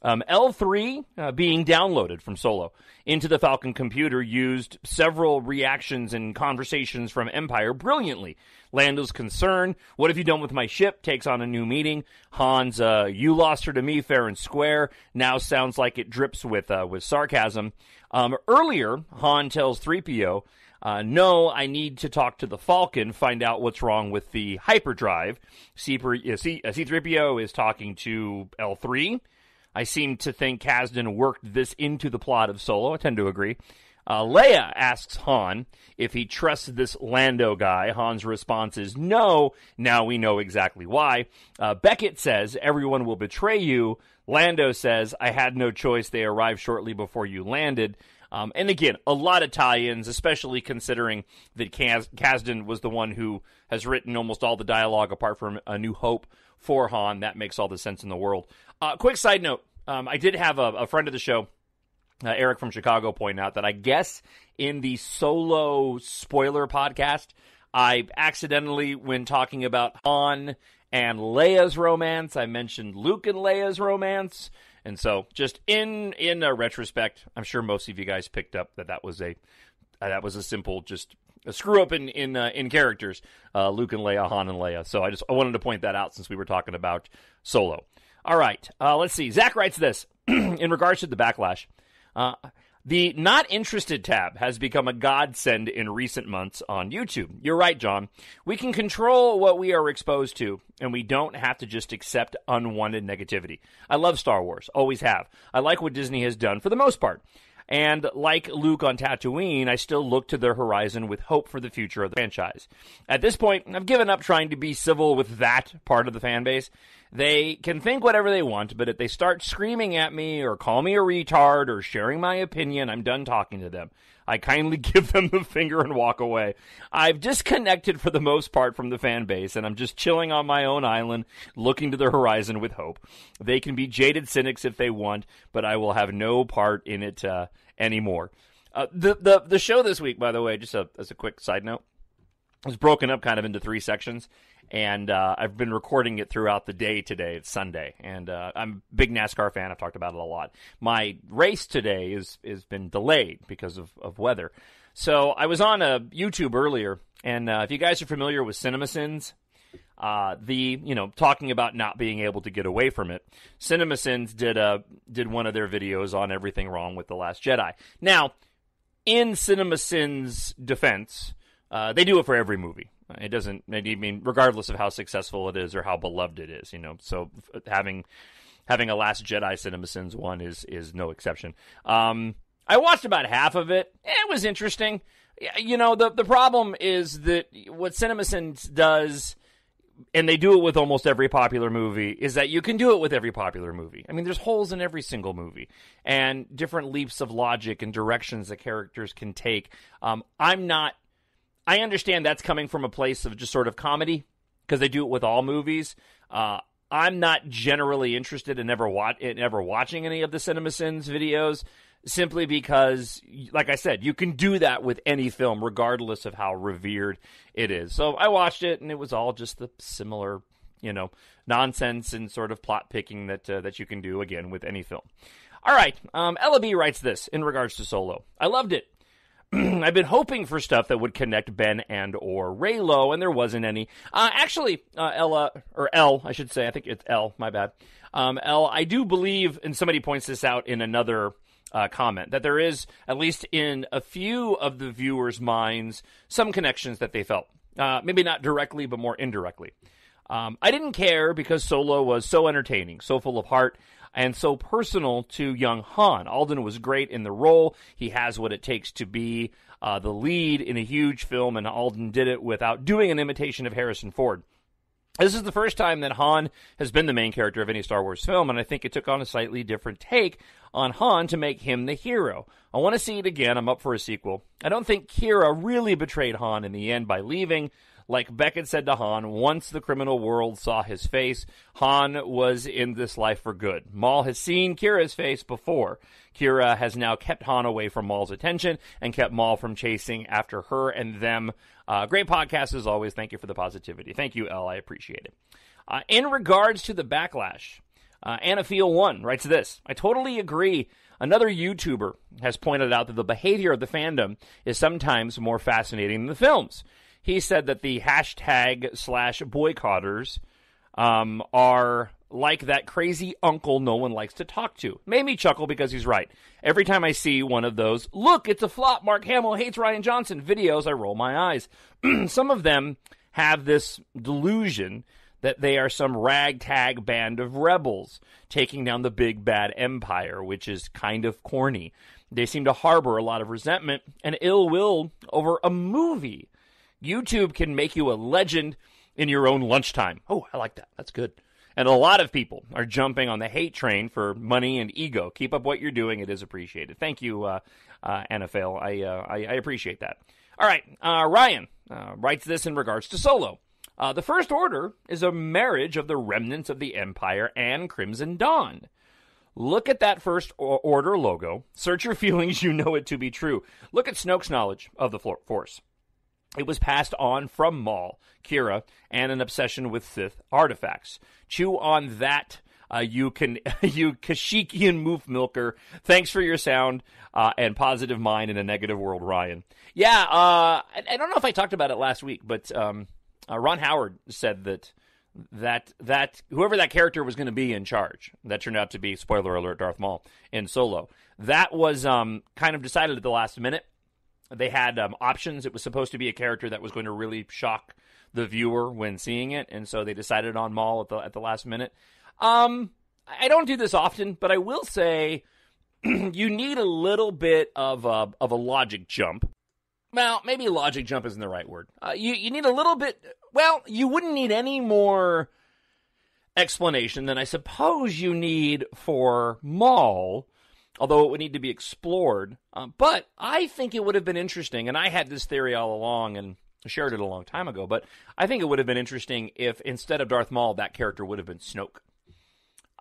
L3 being downloaded from Solo into the Falcon computer used several reactions and conversations from Empire brilliantly. Lando's concern, what have you done with my ship, takes on a new meaning. Han's, you lost her to me fair and square, now sounds like it drips with sarcasm. Earlier, Han tells 3PO, no, I need to talk to the Falcon, find out what's wrong with the hyperdrive. C3PO is talking to L3. I seem to think Kasdan worked this into the plot of Solo. I tend to agree. Leia asks Han if he trusts this Lando guy. Han's response is no. Now we know exactly why. Beckett says, everyone will betray you. Lando says, I had no choice. They arrived shortly before you landed. And again, a lot of tie-ins, especially considering that Kasdan was the one who has written almost all the dialogue apart from A New Hope for Han. That makes all the sense in the world. Quick side note, I did have a friend of the show, Eric from Chicago, point out that I guess in the Solo spoiler podcast, I accidentally, when talking about Han and Leia's romance, I mentioned Luke and Leia's romance. And so, just in a retrospect, I'm sure most of you guys picked up that was a simple just a screw up in characters, Luke and Leia, Han and Leia. So I wanted to point that out since we were talking about Solo. All right, let's see. Zach writes this in regards to the backlash. The not interested tab has become a godsend in recent months on YouTube. You're right, John. We can control what we are exposed to, and we don't have to just accept unwanted negativity. I love Star Wars, always have. I like what Disney has done for the most part. And like Luke on Tatooine, I still look to their horizon with hope for the future of the franchise. At this point, I've given up trying to be civil with that part of the fan base. They can think whatever they want, but if they start screaming at me or call me a retard or sharing my opinion, I'm done talking to them. I kindly give them the finger and walk away. I've disconnected for the most part from the fan base, and I'm just chilling on my own island, looking to the horizon with hope. They can be jaded cynics if they want, but I will have no part in it anymore. The show this week, by the way, just as a quick side note, was broken up kind of into 3 sections. And I've been recording it throughout the day today. It's Sunday. And I'm a big NASCAR fan. I've talked about it a lot. My race today is been delayed because of weather. So I was on YouTube earlier. And if you guys are familiar with CinemaSins, talking about not being able to get away from it, CinemaSins did one of their videos on everything wrong with The Last Jedi. Now, in CinemaSins' defense, they do it for every movie. It doesn't, I mean, regardless of how successful it is or how beloved it is, so having a Last Jedi CinemaSins one is no exception. I watched about half of it. It was interesting. The problem is that what CinemaSins does, and they do it with almost every popular movie, is that you can do it with every popular movie. I mean, there's holes in every single movie and different leaps of logic and directions that characters can take. I understand that's coming from a place of just sort of comedy, because they do it with all movies. I'm not generally interested in ever watching any of the CinemaSins videos, simply because, like I said, you can do that with any film, regardless of how revered it is. So I watched it, and it was all just the similar, nonsense and sort of plot picking that you can do, again, with any film. All right, Ella B writes this in regards to Solo. I loved it. I've been hoping for stuff that would connect Ben and or Reylo, and there wasn't any. Actually, Ella, or L, I should say. I think it's L, my bad. L, I do believe, and somebody points this out in another comment, that there is, at least in a few of the viewers' minds, some connections that they felt. Maybe not directly, but more indirectly. I didn't care because Solo was so entertaining, so full of heart, and so personal to young Han. Alden was great in the role. He has what it takes to be the lead in a huge film, and Alden did it without doing an imitation of Harrison Ford. This is the first time that Han has been the main character of any Star Wars film, and I think it took on a slightly different take on Han to make him the hero. I want to see it again. I'm up for a sequel. I don't think Kira really betrayed Han in the end by leaving. Like Beckett said to Han, once the criminal world saw his face, Han was in this life for good. Maul has seen Kira's face before. Kira has now kept Han away from Maul's attention and kept Maul from chasing after her and them. Great podcast as always. Thank you for the positivity. Thank you, Elle. I appreciate it. In regards to the backlash, Anafeel1 writes this. I totally agree. Another YouTuber has pointed out that the behavior of the fandom is sometimes more fascinating than the films. He said that the #/boycotters are like that crazy uncle no one likes to talk to. Made me chuckle because he's right. Every time I see one of those, look, it's a flop, Mark Hamill hates Rian Johnson videos, I roll my eyes. Some of them have this delusion that they are some ragtag band of rebels taking down the big bad empire, which is kind of corny. They seem to harbor a lot of resentment and ill will over a movie. YouTube can make you a legend in your own lunchtime. Oh, I like that. That's good. And a lot of people are jumping on the hate train for money and ego. Keep up what you're doing. It is appreciated. Thank you, NFL. I appreciate that. All right. Ryan writes this in regards to Solo. The First Order is a marriage of the remnants of the Empire and Crimson Dawn. Look at that First Order logo. Search your feelings. You know it to be true. Look at Snoke's knowledge of the Force. It was passed on from Maul, Kira, and an obsession with Sith artifacts. Chew on that, you Kashyyykian moof milker. Thanks for your sound and positive mind in a negative world, Ryan. Yeah, I don't know if I talked about it last week, but Ron Howard said that whoever that character was going to be in charge, that turned out to be, spoiler alert, Darth Maul in Solo, that was kind of decided at the last minute. They had options. It was supposed to be a character that was going to really shock the viewer when seeing it, and so they decided on Maul at the last minute. I don't do this often, but I will say you need a little bit of a logic jump. Well, maybe logic jump isn't the right word. You need a little bit. Well, you wouldn't need any more explanation than I suppose you need for Maul, although it would need to be explored. But I think it would have been interesting, and I had this theory all along and shared it a long time ago, but I think it would have been interesting if instead of Darth Maul, that character would have been Snoke.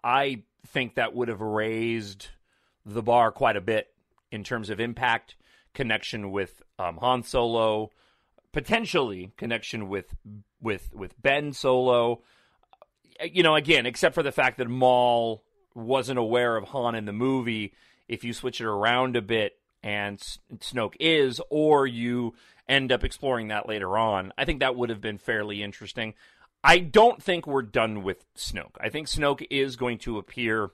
I think that would have raised the bar quite a bit in terms of impact, connection with Han Solo, potentially connection with Ben Solo. You know, again, except for the fact that Maul wasn't aware of Han in the movie, if you switch it around a bit and Snoke is, or you end up exploring that later on, I think that would have been fairly interesting. I don't think we're done with Snoke. I think Snoke is going to appear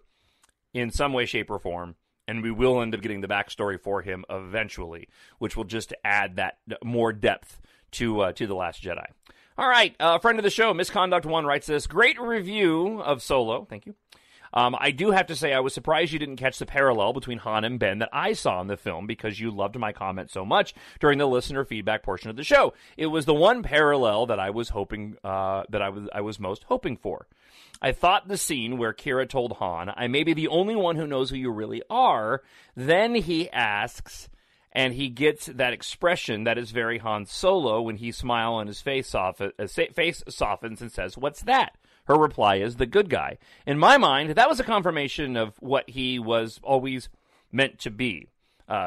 in some way, shape, or form, and we will end up getting the backstory for him eventually, which will just add that more depth to The Last Jedi. All right, friend of the show, Misconduct 1 writes this, great review of Solo. Thank you. I do have to say I was surprised you didn't catch the parallel between Han and Ben that I saw in the film because you loved my comment so much during the listener feedback portion of the show. It was the one parallel that I was hoping I was most hoping for. I thought the scene where Kira told Han, "I may be the only one who knows who you really are." Then he asks, and he gets that expression that is very Han Solo when he smiles and his face softens and says, "What's that?" Her reply is the good guy. In my mind, that was a confirmation of what he was always meant to be,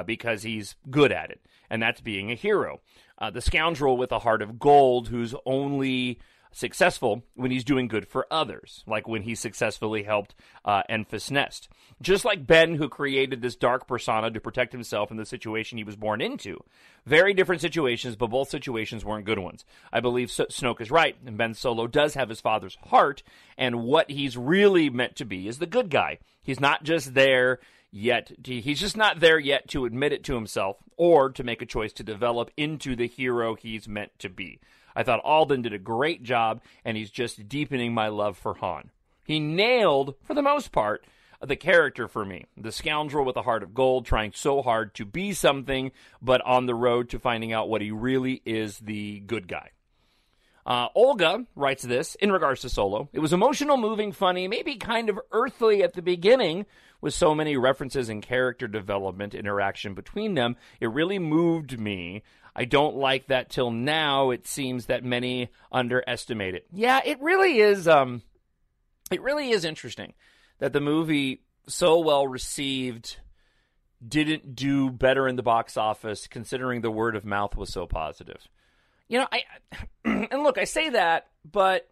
because he's good at it, and that's being a hero. The scoundrel with a heart of gold who's only successful when he's doing good for others, like when he successfully helped Enfys Nest. Just like Ben, who created this dark persona to protect himself in the situation he was born into. Very different situations, but both situations weren't good ones. I believe Snoke is right, and Ben Solo does have his father's heart, and what he's really meant to be is the good guy. He's not just there yet. He's just not there yet to admit it to himself or to make a choice to develop into the hero he's meant to be. I thought Alden did a great job, and he's just deepening my love for Han. He nailed, for the most part, the character for me. The scoundrel with a heart of gold, trying so hard to be something, but on the road to finding out what he really is, the good guy. Olga writes this in regards to Solo. It was emotional, moving, funny, maybe kind of earthly at the beginning, with so many references and character development interaction between them. It really moved me. I don't like that till now. It seems that many underestimate it. Yeah, it really is. It really is interesting that the movie, so well received, didn't do better in the box office, considering the word of mouth was so positive. You know, and look, I say that, but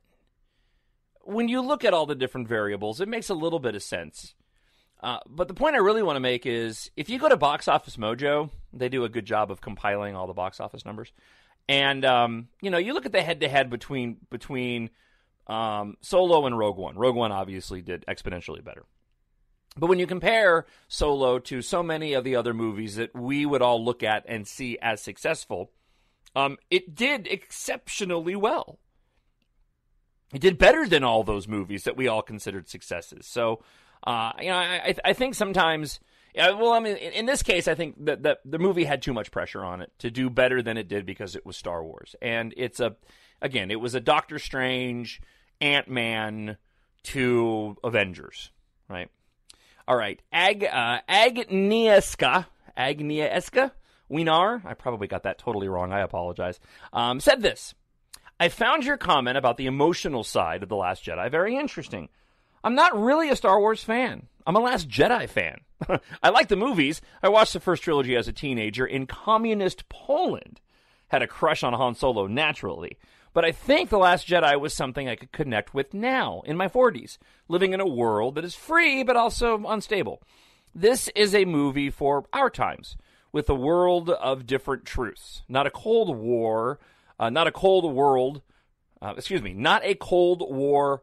when you look at all the different variables, it makes a little bit of sense. But the point I really want to make is, if you go to Box Office Mojo, they do a good job of compiling all the box office numbers. And, you know, you look at the head-to-head between Solo and Rogue One. Rogue One obviously did exponentially better. But when you compare Solo to so many of the other movies that we would all look at and see as successful, it did exceptionally well. It did better than all those movies that we all considered successes. So, you know, I think sometimes, well, I mean, in this case, I think that the movie had too much pressure on it to do better than it did because it was Star Wars. And it was a Doctor Strange, Ant-Man to Avengers, right? All right, Agnieszka Winar, I probably got that totally wrong, I apologize, said this: I found your comment about the emotional side of The Last Jedi very interesting. I'm not really a Star Wars fan. I'm a Last Jedi fan. I like the movies. I watched the first trilogy as a teenager in communist Poland. Had a crush on Han Solo naturally. But I think The Last Jedi was something I could connect with now, in my 40s, living in a world that is free but also unstable. This is a movie for our times, with a world of different truths. Not a Cold War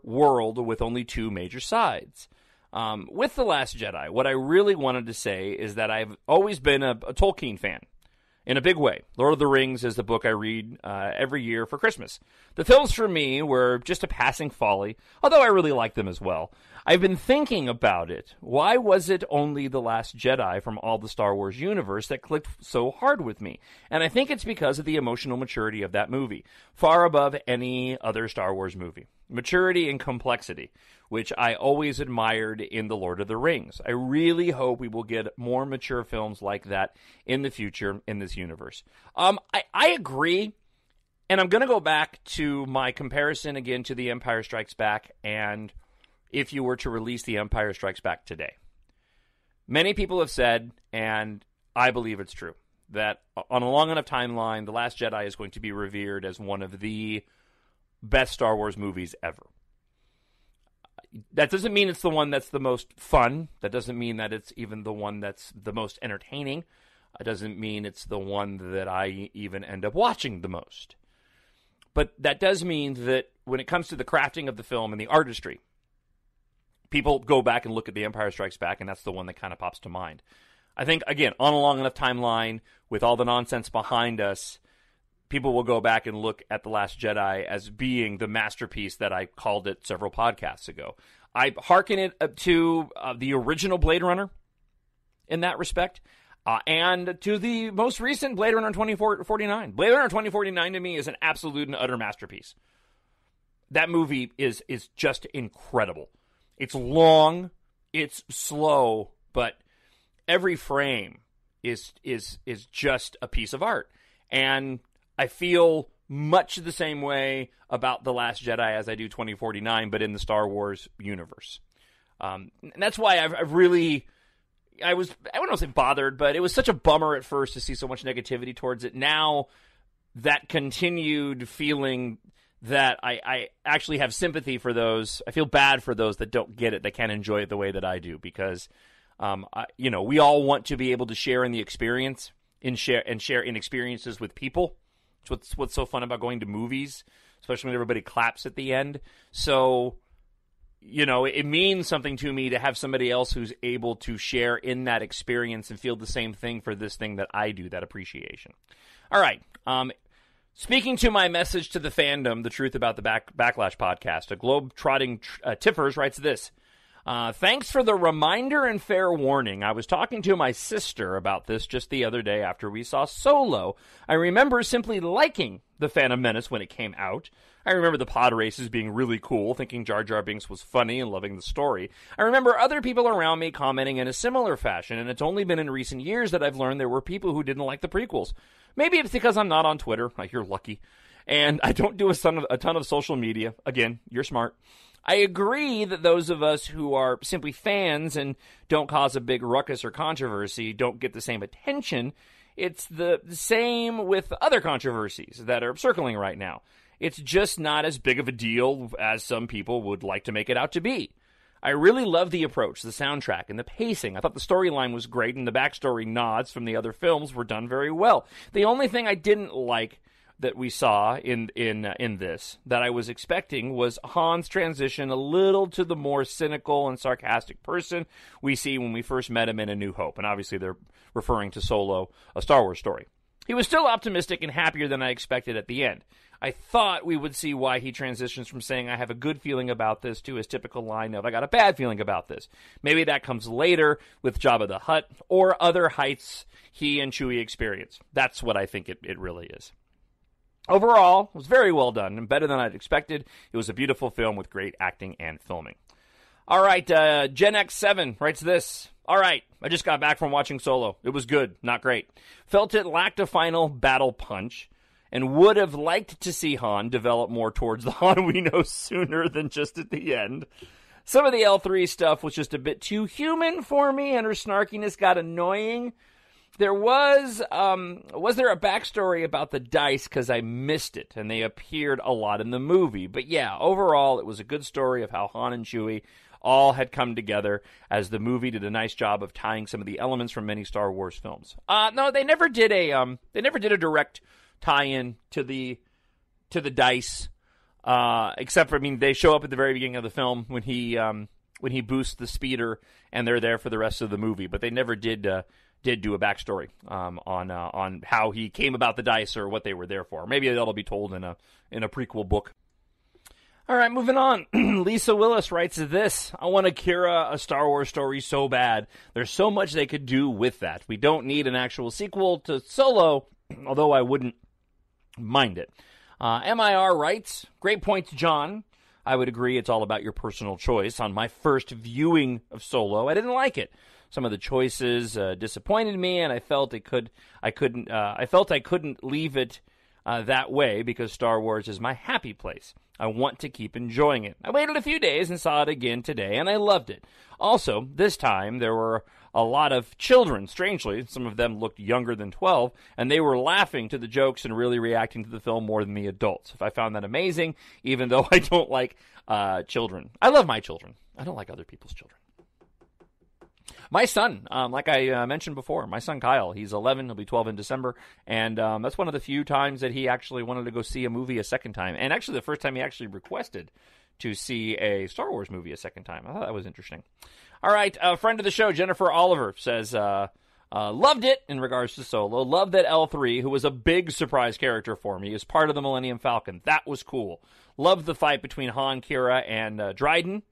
world with only two major sides. With The Last Jedi, what I really wanted to say is that I've always been a Tolkien fan. In a big way. Lord of the Rings is the book I read every year for Christmas. The films for me were just a passing folly, although I really like them as well. I've been thinking about it. Why was it only The Last Jedi from all the Star Wars universe that clicked so hard with me? And I think it's because of the emotional maturity of that movie, far above any other Star Wars movie. Maturity and complexity, which I always admired in The Lord of the Rings. I really hope we will get more mature films like that in the future in this universe. I agree, and I'm going to go back to my comparison again to The Empire Strikes Back, and if you were to release The Empire Strikes Back today. Many people have said, and I believe it's true, that on a long enough timeline, The Last Jedi is going to be revered as one of the best Star Wars movies ever. That doesn't mean it's the one that's the most fun. That doesn't mean that it's even the one that's the most entertaining. It doesn't mean it's the one that I even end up watching the most. But that does mean that when it comes to the crafting of the film and the artistry, people go back and look at The Empire Strikes Back, and that's the one that kind of pops to mind. I think, again, on a long enough timeline, with all the nonsense behind us, people will go back and look at The Last Jedi as being the masterpiece that I called it several podcasts ago. I hearken it to the original Blade Runner in that respect, and to the most recent Blade Runner 2049. Blade Runner 2049 to me is an absolute and utter masterpiece. That movie is just incredible. It's long, it's slow, but every frame is just a piece of art. And I feel much the same way about The Last Jedi as I do 2049, but in the Star Wars universe. And that's why I wouldn't want to say bothered, but it was such a bummer at first to see so much negativity towards it. Now, that continued feeling that I actually have sympathy for those, I feel bad for those that don't get it, that can't enjoy it the way that I do, because, we all want to be able to share in the experience, share in experiences with people. It's what's so fun about going to movies, especially when everybody claps at the end. So, it means something to me to have somebody else who's able to share in that experience and feel the same thing for this thing that I do, that appreciation. All right. Speaking to my message to the fandom, The Truth About the Backlash podcast, a globe-trotting Tiffers writes this. Thanks for the reminder and fair warning. I was talking to my sister about this just the other day after we saw Solo. I remember simply liking The Phantom Menace when it came out. I remember the pod races being really cool, thinking Jar Jar Binks was funny and loving the story. I remember other people around me commenting in a similar fashion, and it's only been in recent years that I've learned there were people who didn't like the prequels. Maybe it's because I'm not on Twitter. You're lucky. And I don't do a ton of social media. Again, you're smart. I agree that those of us who are simply fans and don't cause a big ruckus or controversy don't get the same attention. It's the same with other controversies that are circling right now. It's just not as big of a deal as some people would like to make it out to be. I really love the approach, the soundtrack, and the pacing. I thought the storyline was great, and the backstory nods from the other films were done very well. The only thing I didn't like that we saw in this that I was expecting was Han's transition a little to the more cynical and sarcastic person we see when we first met him in A New Hope. And obviously they're referring to Solo, a Star Wars story. He was still optimistic and happier than I expected at the end. I thought we would see why he transitions from saying I have a good feeling about this to his typical line of I got a bad feeling about this. Maybe that comes later with Jabba the Hutt or other heights he and Chewie experience. That's what I think it really is. Overall, it was very well done and better than I'd expected. It was a beautiful film with great acting and filming. All right, Gen X7 writes this. All right, I just got back from watching Solo. It was good, not great. Felt it lacked a final battle punch, and would have liked to see Han develop more towards the Han we know sooner than just at the end. Some of the L3 stuff was just a bit too human for me, and her snarkiness got annoying. There was there a backstory about the dice? Because I missed it, and they appeared a lot in the movie. But yeah, overall, it was a good story of how Han and Chewie all had come together, as the movie did a nice job of tying some of the elements from many Star Wars films. No, they never did a direct tie-in to the dice, except for, I mean, they show up at the very beginning of the film when he boosts the speeder, and they're there for the rest of the movie. But they never did do a backstory on how he came about the dice or what they were there for. Maybe that'll be told in a prequel book. All right, moving on. Lisa Willis writes this. I want Akira, a Star Wars story so bad. There's so much they could do with that. We don't need an actual sequel to Solo, although I wouldn't mind it. MIR writes, great points, John. I would agree it's all about your personal choice. On my first viewing of Solo, I didn't like it. Some of the choices disappointed me, and I felt I couldn't leave it that way because Star Wars is my happy place. I want to keep enjoying it. I waited a few days and saw it again today, and I loved it. Also, this time, there were a lot of children. Strangely, some of them looked younger than 12, and they were laughing to the jokes and really reacting to the film more than the adults. I found that amazing, even though I don't like children. I love my children. I don't like other people's children. My son, like I mentioned before, my son Kyle, he's 11, he'll be 12 in December, and that's one of the few times that he actually wanted to go see a movie a second time, and actually the first time he actually requested to see a Star Wars movie a second time. I thought that was interesting. All right, a friend of the show, Jennifer Oliver, says, loved it in regards to Solo, loved that L3, who was a big surprise character for me, is part of the Millennium Falcon. That was cool. Loved the fight between Han, Kira, and Dryden.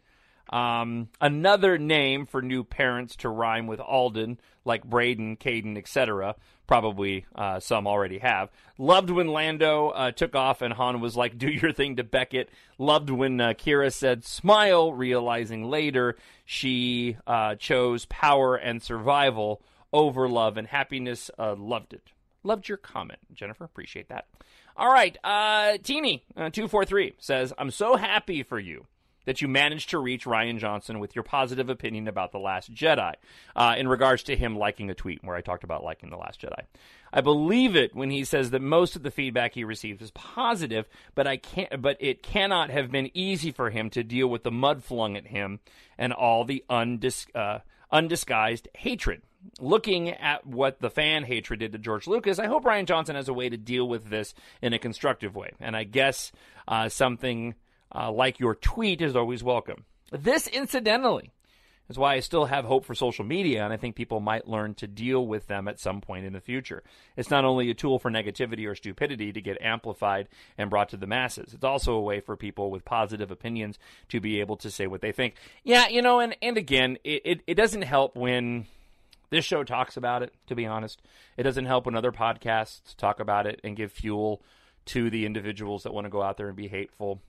Another name for new parents to rhyme with Alden, like Braden, Caden, etc. Probably some already have. Loved when Lando took off and Han was like, do your thing to Beckett. Loved when Kira said smile, realizing later she chose power and survival over love and happiness. Loved it. Loved your comment, Jennifer. Appreciate that. All right, Teeny243 says, I'm so happy for you that you managed to reach Rian Johnson with your positive opinion about The Last Jedi, in regards to him liking a tweet where I talked about liking The Last Jedi. I believe it when he says that most of the feedback he received is positive, but it cannot have been easy for him to deal with the mud flung at him and all the undisguised hatred. Looking at what the fan hatred did to George Lucas, I hope Rian Johnson has a way to deal with this in a constructive way. And I guess something like your tweet is always welcome. This, incidentally, is why I still have hope for social media, and I think people might learn to deal with them at some point in the future. It's not only a tool for negativity or stupidity to get amplified and brought to the masses. It's also a way for people with positive opinions to be able to say what they think. Yeah, and again, it doesn't help when this show talks about it, to be honest. It doesn't help when other podcasts talk about it and give fuel to the individuals that want to go out there and be hateful.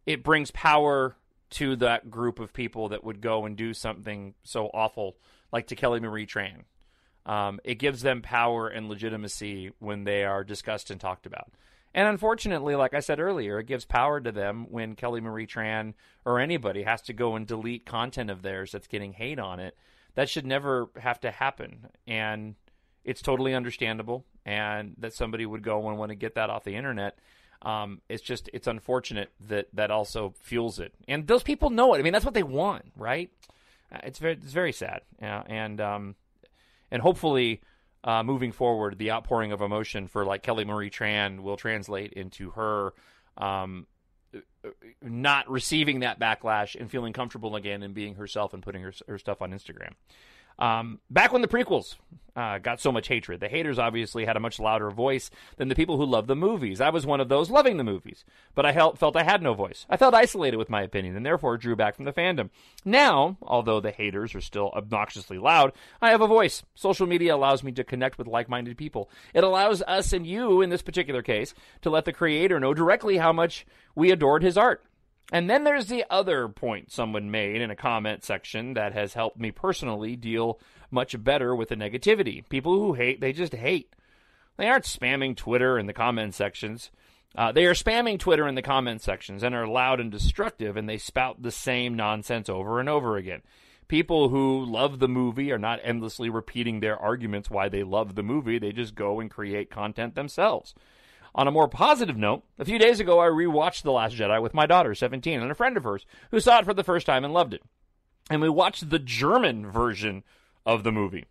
It brings power to that group of people that would go and do something so awful, like to Kelly Marie Tran. It gives them power and legitimacy when they are discussed and talked about. And unfortunately, like I said earlier, it gives power to them when Kelly Marie Tran or anybody has to go and delete content of theirs that's getting hate on it. That should never have to happen. And it's totally understandable, and that somebody would go and want to get that off the internet. It's unfortunate that also fuels it. And those people know it. I mean, that's what they want, right? It's very sad. And hopefully, moving forward, the outpouring of emotion for like Kelly Marie Tran will translate into her not receiving that backlash and feeling comfortable again and being herself and putting her stuff on Instagram. Back when the prequels got so much hatred, the haters obviously had a much louder voice than the people who loved the movies. I was one of those loving the movies, but I felt I had no voice. I felt isolated with my opinion and therefore drew back from the fandom. Now, although the haters are still obnoxiously loud, I have a voice. Social media allows me to connect with like-minded people. It allows us and you, in this particular case, to let the creator know directly how much we adored his art. And then there's the other point someone made in a comment section that has helped me personally deal much better with the negativity. People who hate, they just hate. They aren't spamming Twitter in the comment sections. They are spamming Twitter in the comment sections and are loud and destructive, and they spout the same nonsense over and over again. People who love the movie are not endlessly repeating their arguments why they love the movie. They just go and create content themselves. On a more positive note, a few days ago I rewatched The Last Jedi with my daughter, 17, and a friend of hers who saw it for the first time and loved it. And we watched the German version of the movie.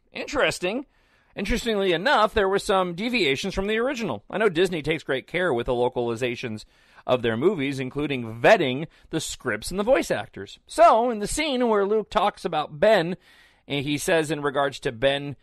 Interestingly enough, there were some deviations from the original. I know Disney takes great care with the localizations of their movies, including vetting the scripts and the voice actors. So, in the scene where Luke talks about Ben, and he says in regards to Ben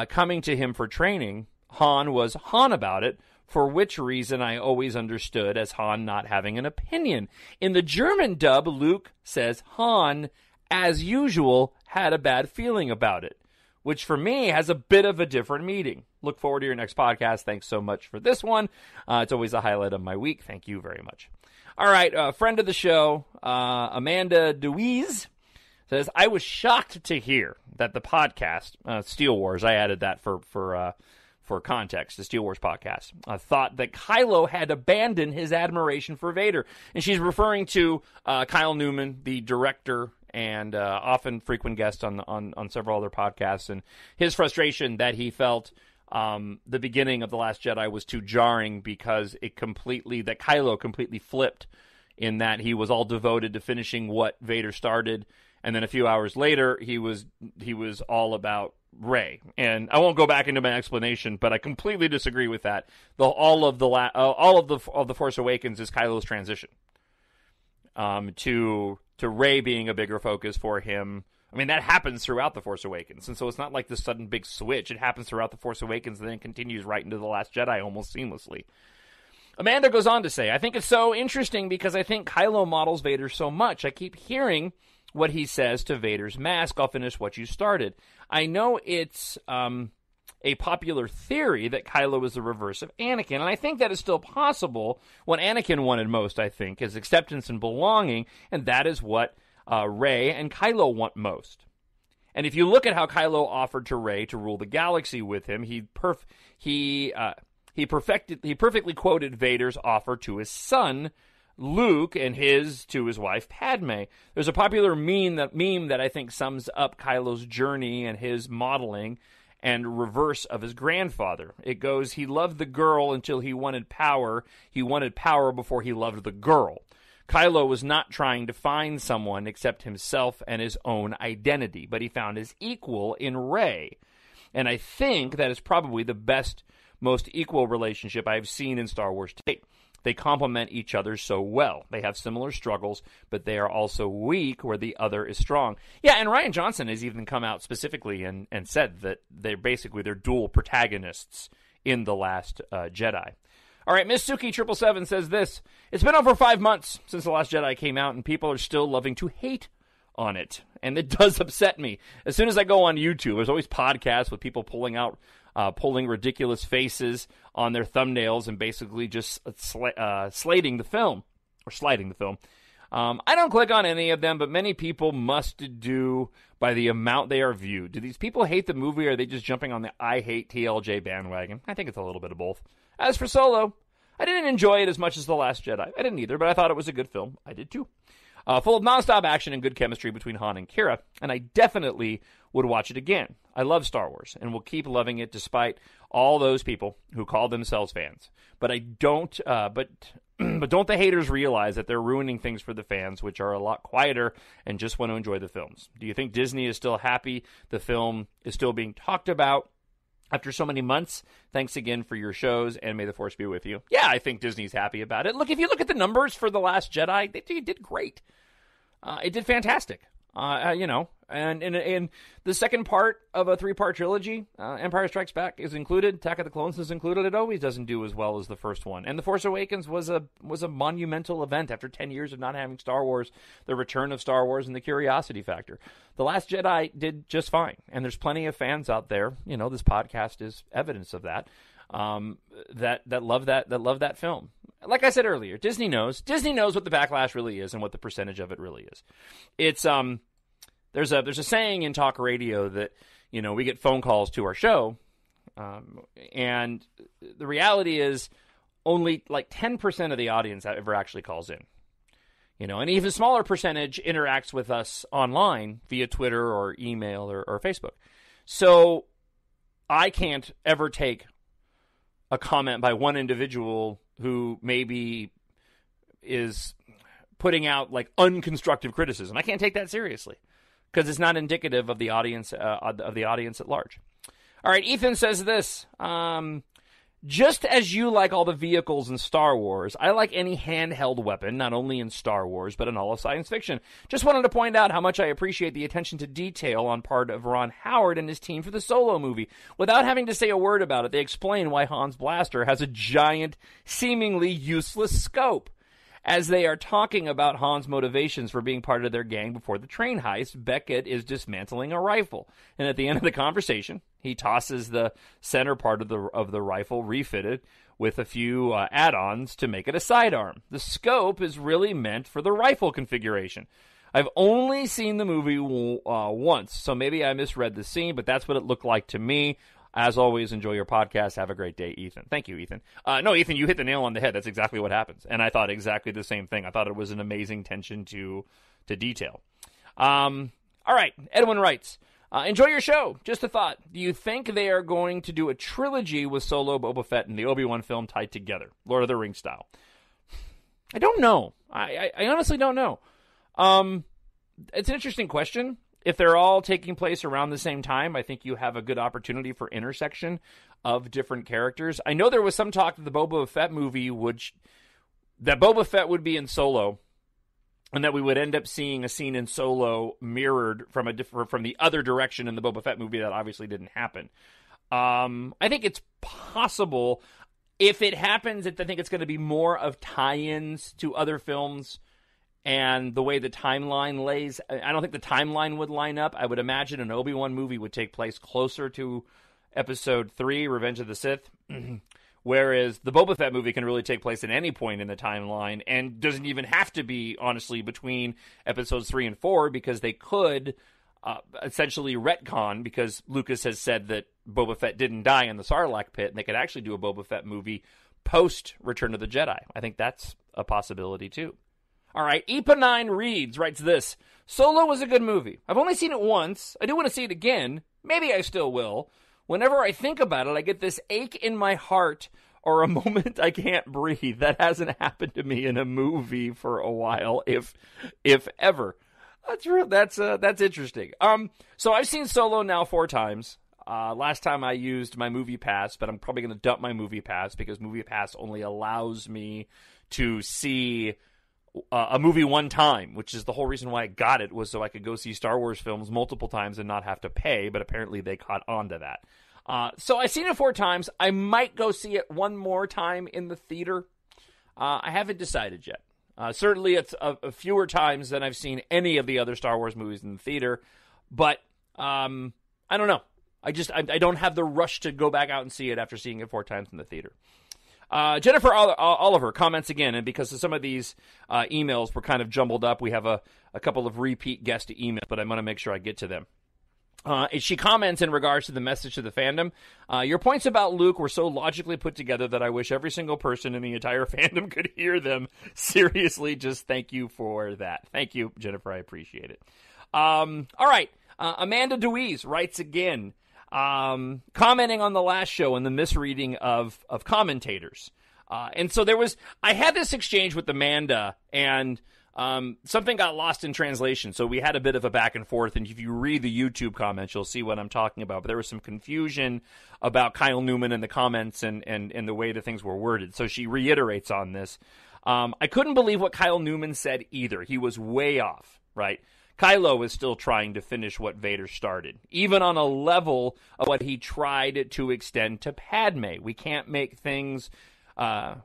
coming to him for training, Han was Han about it, for which reason I always understood as Han not having an opinion. In the German dub, Luke says Han, as usual, had a bad feeling about it, which for me has a bit of a different meaning. Look forward to your next podcast. Thanks so much for this one. It's always a highlight of my week. Thank you very much. All right, friend of the show, Amanda Deweese, says, I was shocked to hear that the podcast, Steel Wars, I added that for context, the Steel Wars podcast, thought that Kylo had abandoned his admiration for Vader. And she's referring to Kyle Newman, the director and often frequent guest on several other podcasts, and his frustration that he felt the beginning of The Last Jedi was too jarring because that Kylo completely flipped in that he was all devoted to finishing what Vader started, and then a few hours later he was all about Rey. And I won't go back into my explanation, but I completely disagree with that. All of the Force Awakens is Kylo's transition to Rey being a bigger focus for him. I mean, that happens throughout The Force Awakens, and so it's not like this sudden big switch. It happens throughout The Force Awakens and then continues right into The Last Jedi almost seamlessly. Amanda goes on to say, I think it's so interesting because I think Kylo models Vader so much. I keep hearing what he says to Vader's mask. I'll finish what you started. I know it's a popular theory that Kylo is the reverse of Anakin, and I think that is still possible. What Anakin wanted most, I think, is acceptance and belonging, and that is what Rey and Kylo want most. And if you look at how Kylo offered to Rey to rule the galaxy with him, he perfectly quoted Vader's offer to his son Luke and his to his wife Padme. There's a popular meme that I think sums up Kylo's journey and his modeling and reverse of his grandfather. It goes, he loved the girl until he wanted power. He wanted power before he loved the girl. Kylo was not trying to find someone except himself and his own identity, but he found his equal in Rey. And I think that is probably the best, most equal relationship I've seen in Star Wars to date. They complement each other so well. They have similar struggles, but they are also weak where the other is strong. Yeah, and Rian Johnson has even come out specifically and said that they're dual protagonists in The Last Jedi. All right, Miss Suki777 says this. It's been over 5 months since The Last Jedi came out, and people are still loving to hate on it. And it does upset me. As soon as I go on YouTube, there's always podcasts with people pulling ridiculous faces on their thumbnails and basically just slating the film, or sliding the film. I don't click on any of them, but many people must do by the amount they are viewed. Do these people hate the movie, or are they just jumping on the I hate TLJ bandwagon? I think it's a little bit of both. As for Solo, I didn't enjoy it as much as The Last Jedi. I didn't either, but I thought it was a good film. I did too. Full of nonstop action and good chemistry between Han and Kira, and I definitely would watch it again. I love Star Wars and will keep loving it despite all those people who call themselves fans. But I don't. But don't the haters realize that they're ruining things for the fans, which are a lot quieter and just want to enjoy the films? Do you think Disney is still happy the film is still being talked about after so many months? Thanks again for your shows, and may the Force be with you. Yeah, I think Disney's happy about it. Look, if you look at the numbers for The Last Jedi, they did great. It did fantastic. And in the second part of a 3-part trilogy, Empire Strikes Back is included, Attack of the Clones is included. It always doesn't do as well as the first one. And The Force Awakens was a monumental event after 10 years of not having Star Wars, the return of Star Wars and the curiosity factor. The Last Jedi did just fine, and there's plenty of fans out there. You know, this podcast is evidence of that. That love that film. like I said earlier, Disney knows what the backlash really is and what the percentage of it really is. It's there's a saying in talk radio that, you know, we get phone calls to our show, and the reality is only like 10% of the audience ever actually calls in. You know, an even smaller percentage interacts with us online via Twitter or email or Facebook. So I can't ever take a comment by one individual who maybe is putting out like unconstructive criticism. I can't take that seriously because it's not indicative of the audience at large. All right, Ethan says this. Just as you like all the vehicles in Star Wars, I like any handheld weapon, not only in Star Wars, but in all of science fiction. Just wanted to point out how much I appreciate the attention to detail on part of Ron Howard and his team for the Solo movie. Without having to say a word about it, they explain why Han's blaster has a giant, seemingly useless scope. As they are talking about Han's motivations for being part of their gang before the train heist, Beckett is dismantling a rifle. And at the end of the conversation, he tosses the center part of the rifle refitted with a few add-ons to make it a sidearm. The scope is really meant for the rifle configuration. I've only seen the movie once, so maybe I misread the scene, but that's what it looked like to me. As always, enjoy your podcast. Have a great day, Ethan. Thank you, Ethan. No, Ethan, you hit the nail on the head. That's exactly what happens. And I thought exactly the same thing. I thought it was an amazing attention to detail. All right, Edwin writes, enjoy your show. Just a thought. Do you think they are going to do a trilogy with Solo, Boba Fett, and the Obi-Wan film tied together? Lord of the Rings style. I don't know. I honestly don't know. It's an interesting question. If they're all taking place around the same time, I think you have a good opportunity for intersection of different characters. I know there was some talk that the Boba Fett movie that Boba Fett would be in Solo, and that we would end up seeing a scene in Solo mirrored from the other direction in the Boba Fett movie. That obviously didn't happen. I think it's possible. If it happens, I think it's going to be more of tie-ins to other films. And the way the timeline lays, I don't think the timeline would line up. I would imagine an Obi-Wan movie would take place closer to Episode 3, Revenge of the Sith, whereas the Boba Fett movie can really take place at any point in the timeline and doesn't even have to be, honestly, between Episodes 3 and 4, because they could essentially retcon, because Lucas has said that Boba Fett didn't die in the Sarlacc pit, and they could actually do a Boba Fett movie post Return of the Jedi. I think that's a possibility, too. All right, Epa9 writes this. Solo was a good movie. I've only seen it once. I do want to see it again. Maybe I still will. Whenever I think about it, I get this ache in my heart or a moment I can't breathe. That hasn't happened to me in a movie for a while, if ever. That's interesting. So I've seen Solo now 4 times. Last time I used my Movie Pass, but I'm probably going to dump my Movie Pass because Movie Pass only allows me to see a movie one time, which is the whole reason why I got it, was so I could go see Star Wars films multiple times and not have to pay, but apparently they caught on to that. So I've seen it 4 times. I might go see it one more time in the theater. I haven't decided yet. Certainly it's a fewer times than I've seen any of the other Star Wars movies in the theater, but I don't know. I don't have the rush to go back out and see it after seeing it 4 times in the theater. Jennifer Oliver comments again, and because some of these emails were kind of jumbled up, we have a couple of repeat guest emails, but I'm going to make sure I get to them. She comments in regards to the message to the fandom. Your points about Luke were so logically put together that I wish every single person in the entire fandom could hear them. Seriously, just thank you for that. Thank you, Jennifer. I appreciate it. All right. Amanda Deweese writes again. Commenting on the last show and the misreading of commentators. And so I had this exchange with Amanda, and something got lost in translation. So we had a bit of a back and forth, and if you read the YouTube comments, you'll see what I'm talking about. But there was some confusion about Kyle Newman and the comments and the way that things were worded. So she reiterates on this. I couldn't believe what Kyle Newman said either. He was way off, right? Kylo is still trying to finish what Vader started, even on a level of what he tried to extend to Padme. We can't make things,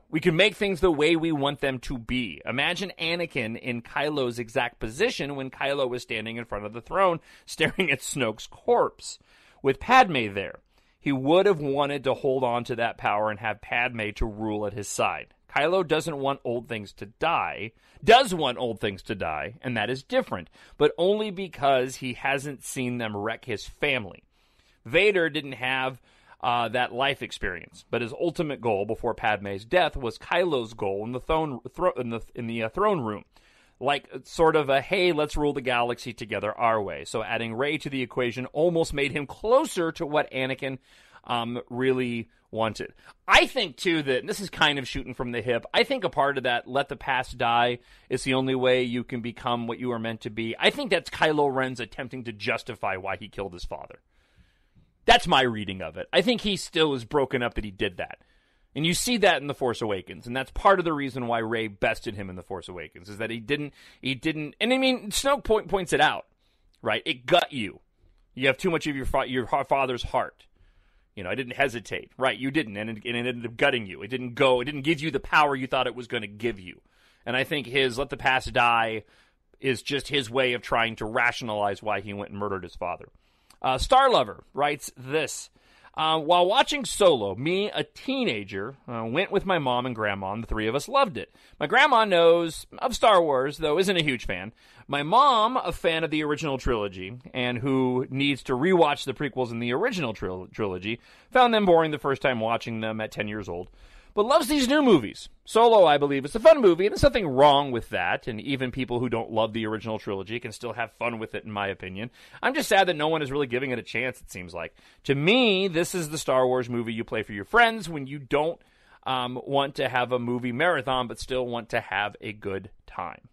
we can make things the way we want them to be. Imagine Anakin in Kylo's exact position when Kylo was standing in front of the throne, staring at Snoke's corpse. With Padme there, he would have wanted to hold on to that power and have Padme to rule at his side. Kylo doesn't want old things to die, does want old things to die, and that is different, but only because he hasn't seen them wreck his family. Vader didn't have that life experience, but his ultimate goal before Padme's death was Kylo's goal in the throne room. Like sort of a, hey, let's rule the galaxy together our way. So adding Rey to the equation almost made him closer to what Anakin really wanted. I think, too, that, and this is kind of shooting from the hip, I think a part of that, let the past die, is the only way you can become what you are meant to be. I think that's Kylo Ren's attempting to justify why he killed his father. That's my reading of it. I think he still is broken up that he did that. And you see that in The Force Awakens, and that's part of the reason why Rey bested him in The Force Awakens, is that he didn't, and I mean, Snoke points it out, right? It gut you. You have too much of your father's heart. You know, I didn't hesitate. Right, you didn't, and it ended up gutting you. It didn't give you the power you thought it was going to give you. And I think his let the past die is just his way of trying to rationalize why he went and murdered his father. Starlover writes this. While watching Solo, me, a teenager, went with my mom and grandma, and the three of us loved it. My grandma knows of Star Wars, though isn't a huge fan. My mom, a fan of the original trilogy, and who needs to rewatch the prequels in the original trilogy, found them boring the first time watching them at 10 years old, but loves these new movies. Solo, I believe, is a fun movie, and there's nothing wrong with that, and even people who don't love the original trilogy can still have fun with it, in my opinion. I'm just sad that no one is really giving it a chance, it seems like. To me, this is the Star Wars movie you play for your friends when you don't want to have a movie marathon, but still want to have a good time.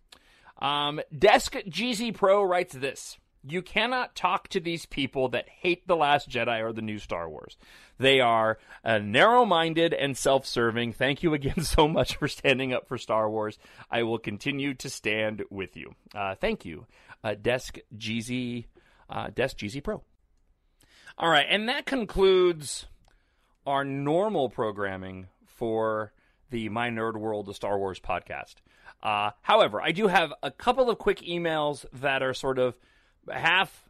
Desk GZ Pro writes this. You cannot talk to these people that hate The Last Jedi or the new Star Wars. They are narrow-minded and self-serving. Thank you again so much for standing up for Star Wars. I will continue to stand with you. Thank you, Desk GZ Pro. All right, and that concludes our normal programming for the My Nerd World of Star Wars podcast. However, I do have a couple of quick emails that are sort of half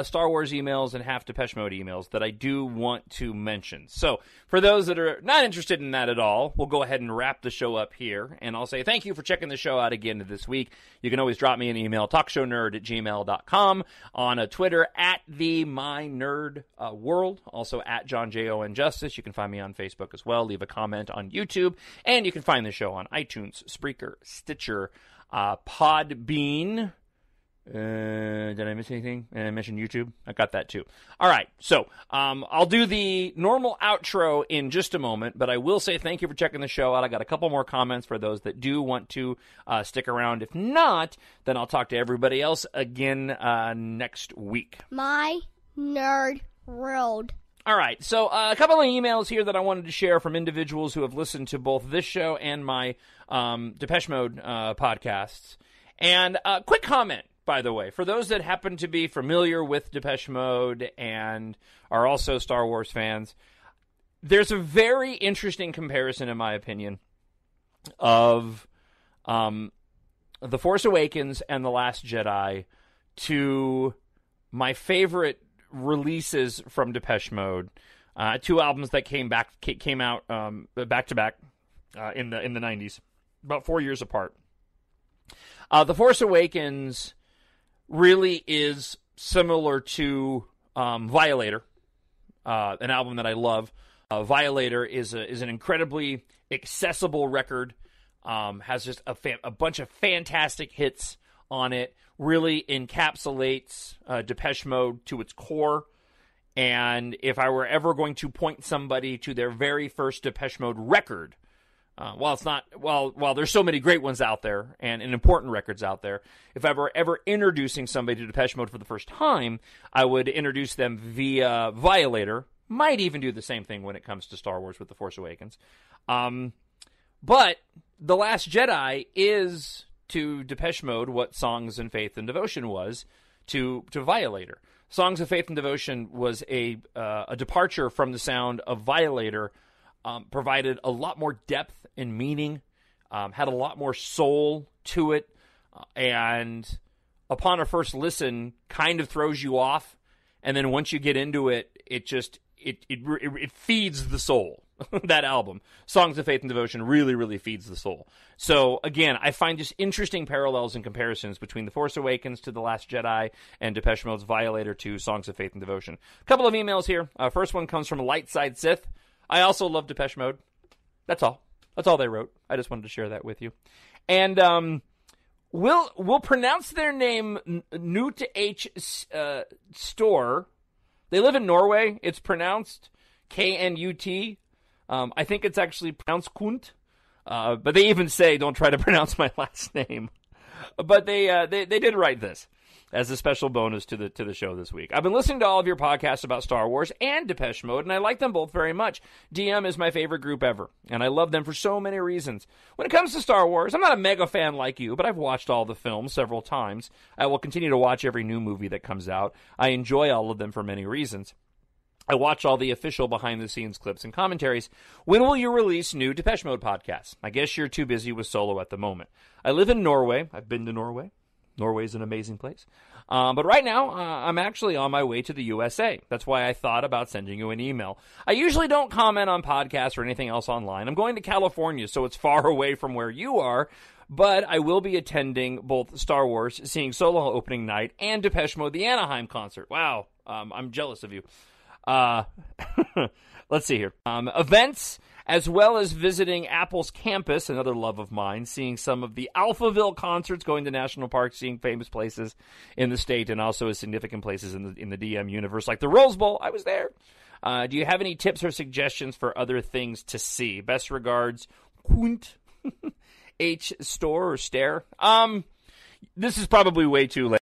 Star Wars emails and half Depeche Mode emails that I do want to mention. So, for those that are not interested in that at all, we'll go ahead and wrap the show up here, and I'll say thank you for checking the show out again this week. You can always drop me an email, talkshownerd@gmail.com, on Twitter, @TheMyNerdWorld, also @Jon Justice. You can find me on Facebook as well. Leave a comment on YouTube, and you can find the show on iTunes, Spreaker, Stitcher, Podbean. Did I miss anything? And I mentioned YouTube. I got that too. All right. So, I'll do the normal outro in just a moment, but I will say thank you for checking the show out. I got a couple more comments for those that do want to stick around. If not, then I'll talk to everybody else again next week. My Nerd World. All right, so a couple of emails here that I wanted to share from individuals who have listened to both this show and my Depeche Mode podcasts. And a quick comment, by the way, for those that happen to be familiar with Depeche Mode and are also Star Wars fans, there's a very interesting comparison, in my opinion, of The Force Awakens and The Last Jedi to my favorite releases from Depeche Mode, two albums that came out back to back in the 90s, about 4 years apart. The Force Awakens really is similar to Violator, an album that I love. Violator is an incredibly accessible record, has just a bunch of fantastic hits on it, really encapsulates Depeche Mode to its core. And if I were ever going to point somebody to their very first Depeche Mode record, while there's so many great ones out there and important records out there, if I were ever introducing somebody to Depeche Mode for the first time, I would introduce them via Violator. Might even do the same thing when it comes to Star Wars with The Force Awakens. But The Last Jedi is to Depeche Mode what Songs of Faith and Devotion was to Violator. Songs of Faith and Devotion was a departure from the sound of Violator. Provided a lot more depth and meaning, had a lot more soul to it, and upon a first listen, kind of throws you off, and then once you get into it, it feeds the soul. that album, Songs of Faith and Devotion, really, really feeds the soul. So, again, I find just interesting parallels and comparisons between The Force Awakens to The Last Jedi and Depeche Mode's Violator to Songs of Faith and Devotion. A couple of emails here. First one comes from Lightside Sith. I also love Depeche Mode. That's all. That's all they wrote. I just wanted to share that with you. And we'll pronounce their name Nut H Store. They live in Norway. It's pronounced Knut. I think it's actually pronounced Kunt. But they even say, don't try to pronounce my last name. But they did write this as a special bonus to the show this week. I've been listening to all of your podcasts about Star Wars and Depeche Mode, and I like them both very much. DM is my favorite group ever, and I love them for so many reasons. When it comes to Star Wars, I'm not a mega fan like you, but I've watched all the films several times. I will continue to watch every new movie that comes out. I enjoy all of them for many reasons. I watch all the official behind-the-scenes clips and commentaries. When will you release new Depeche Mode podcasts? I guess you're too busy with solo at the moment. I live in Norway. I've been to Norway. Norway's an amazing place. But right now, I'm actually on my way to the USA. That's why I thought about sending you an email. I usually don't comment on podcasts or anything else online. I'm going to California, so it's far away from where you are. But I will be attending both Star Wars, seeing Solo opening night, and Depeche Mode, the Anaheim concert. Wow, I'm jealous of you. Let's see here. Events, as well as visiting Apple's campus, another love of mine, seeing some of the Alphaville concerts, going to national parks, seeing famous places in the state, and also significant places in the DM universe, like the Rose Bowl. I was there. Do you have any tips or suggestions for other things to see? Best regards, Kunt H Store or Stare. This is probably way too late.